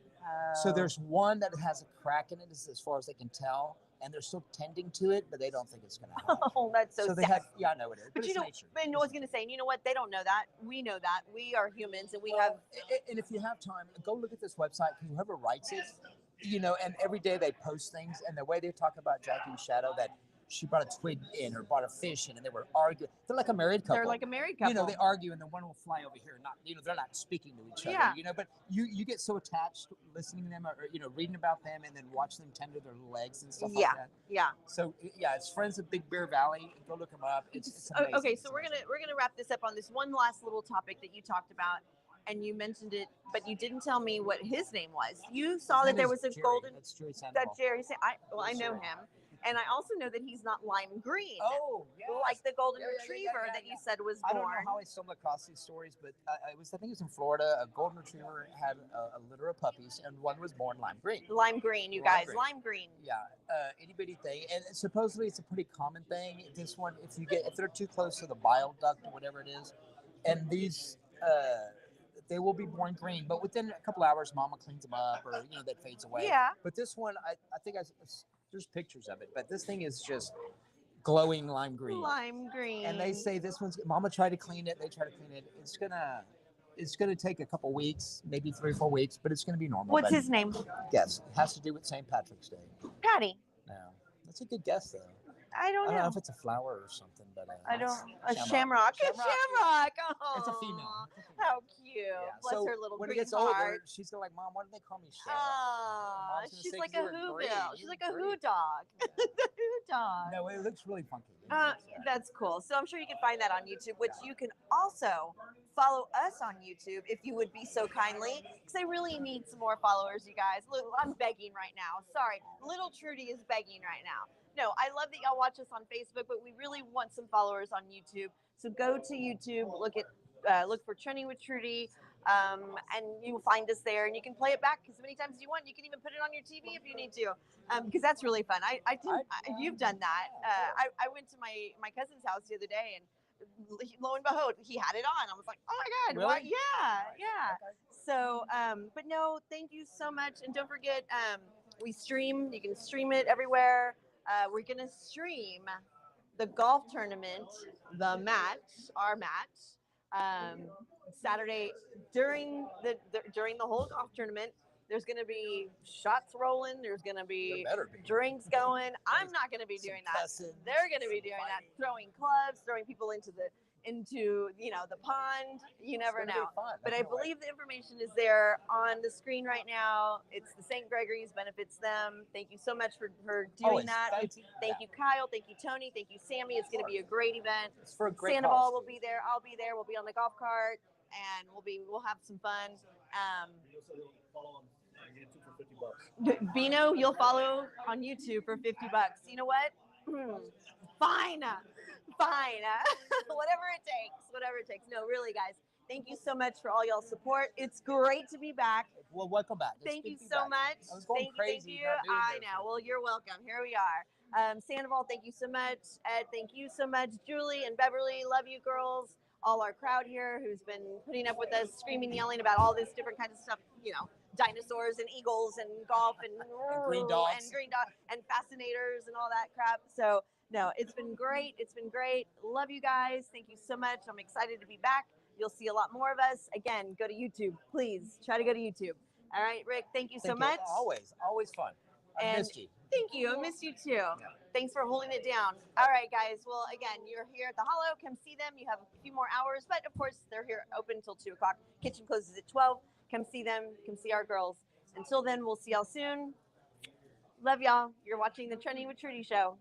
So there's one that has a crack in it as far as they can tell. And they're still tending to it, but they don't think it's going to happen. Oh, that's so sad. They have, yeah, I know it is. But you it's know, nature. I was going to say, and you know what? They don't know that. We know that. We are humans, and we have. And if you have time, go look at this website because whoever writes it, and every day they post things, and the way they talk about Jackie and Shadow, that she brought a twig in or brought a fish in, and they were arguing. They're like a married couple. They're like a married couple. You know, they argue, and then one will fly over here. Not, you know, they're not speaking to each other. Yeah. You know, but you get so attached listening to them, or you know, reading about them, and then watch them tend to their legs and stuff like that. Yeah. So yeah, it's Friends of Big Bear Valley. Go look them up. It's amazing. Okay, so we're gonna wrap this up on this one last little topic that you talked about, and you mentioned it, but you didn't tell me what his name was. You saw His that name there is was a Jerry. golden. That's Jerry Sandoval. That Jerry said. I know him, and I also know that he's not lime green. Oh, yes. Like the golden Yeah, retriever yeah. that you said was I born. don't know how I stumbled across these stories, but I think it was in Florida. A golden retriever had a litter of puppies, and one was born lime green. Lime green, you Lime guys. green. Lime green. Yeah, itty bitty thing, and supposedly it's a pretty common thing. This one, if they're too close to the bile duct or whatever it is, and these they will be born green, but within a couple hours, mama cleans them up, or you know that fades away. Yeah. But this one, I think there's pictures of it, but this thing is just glowing lime green. Lime green. And they say this one's. Mama tried to clean it. They try to clean it. It's gonna take a couple weeks, maybe 3 or 4 weeks, but it's gonna be normal. What's But his name? Guess it has to do with St. Patrick's Day. Patty. No, that's a good guess though. I don't I don't know know. if it's a flower or something, but I don't. A it's shamrock. A Shamrock, shamrock. Oh, It's a female. How cute. Yeah, Bless so her little when green it gets heart. older, she's gonna like, Mom, why do they call me Shamrock? Oh, Mom's gonna she's say, like 'cause a you were who green. bill. You She's were like a green. who dog. The who dog. No, it looks really funky. Yeah. That's cool. So I'm sure you can find that on YouTube, which you can also follow us on YouTube if you would be so kindly, because I really need some more followers, you guys. Look, I'm begging right now. Sorry. Little Trudy is begging right now. No, I love that y'all watch us on Facebook, but we really want some followers on YouTube. So go to YouTube, look for Trending with Trudy, and you will find us there. And you can play it back as many times as you want. You can even put it on your TV if you need to, because that's really fun. You've done that. I went to my cousin's house the other day, and lo and behold, he had it on. I was like, oh my God, Really? why? Yeah. Okay. So, but no, thank you so much. And don't forget, we stream. You can stream it everywhere. We're going to stream the golf tournament, our match, Saturday during the whole golf tournament. There's going to be shots rolling. There's going to be drinks going. I'm not going to be doing that. They're going to be doing that, throwing clubs, throwing people into the pond. You never know. But I believe the information is there on the screen right now. It's the St. Gregory's, benefits them. Thank you so much for doing that. Thank you, Kyle. Thank you, Tony. Thank you, Sammy. It's going to be a great event. It's for a great Sandoval will be there. I'll be there. We'll be on the golf cart, and we'll have some fun. Follow on YouTube for $50. Bino, you'll follow on YouTube for $50. You know what? Fine. Whatever it takes. No, really, guys. Thank you so much for all y'all's support. It's great to be back. Well, welcome back. Thank you so much. I was going crazy. Thank you. I know. Well, you're welcome. Here we are. Sandoval, thank you so much. Ed, thank you so much. Julie and Beverly, love you girls. All our crowd here who's been putting up with us, screaming, yelling about all this different kinds of stuff, dinosaurs and eagles and golf and green dogs and fascinators and all that crap. So no, it's been great. Love you guys. Thank you so much. I'm excited to be back. You'll see a lot more of us. Again, go to YouTube. Please try to go to YouTube. All right, Rick, thank you so much. Always fun. I missed you. Thank you. I missed you too. Yeah. Thanks for holding it down. All right, guys. Well, again, you're here at the Hollow. Come see them. You have a few more hours, but of course, they're here open until 2 o'clock. Kitchen closes at 12. Come see them. Come see our girls. Until then, we'll see y'all soon. Love y'all. You're watching the Trending with Trudy show.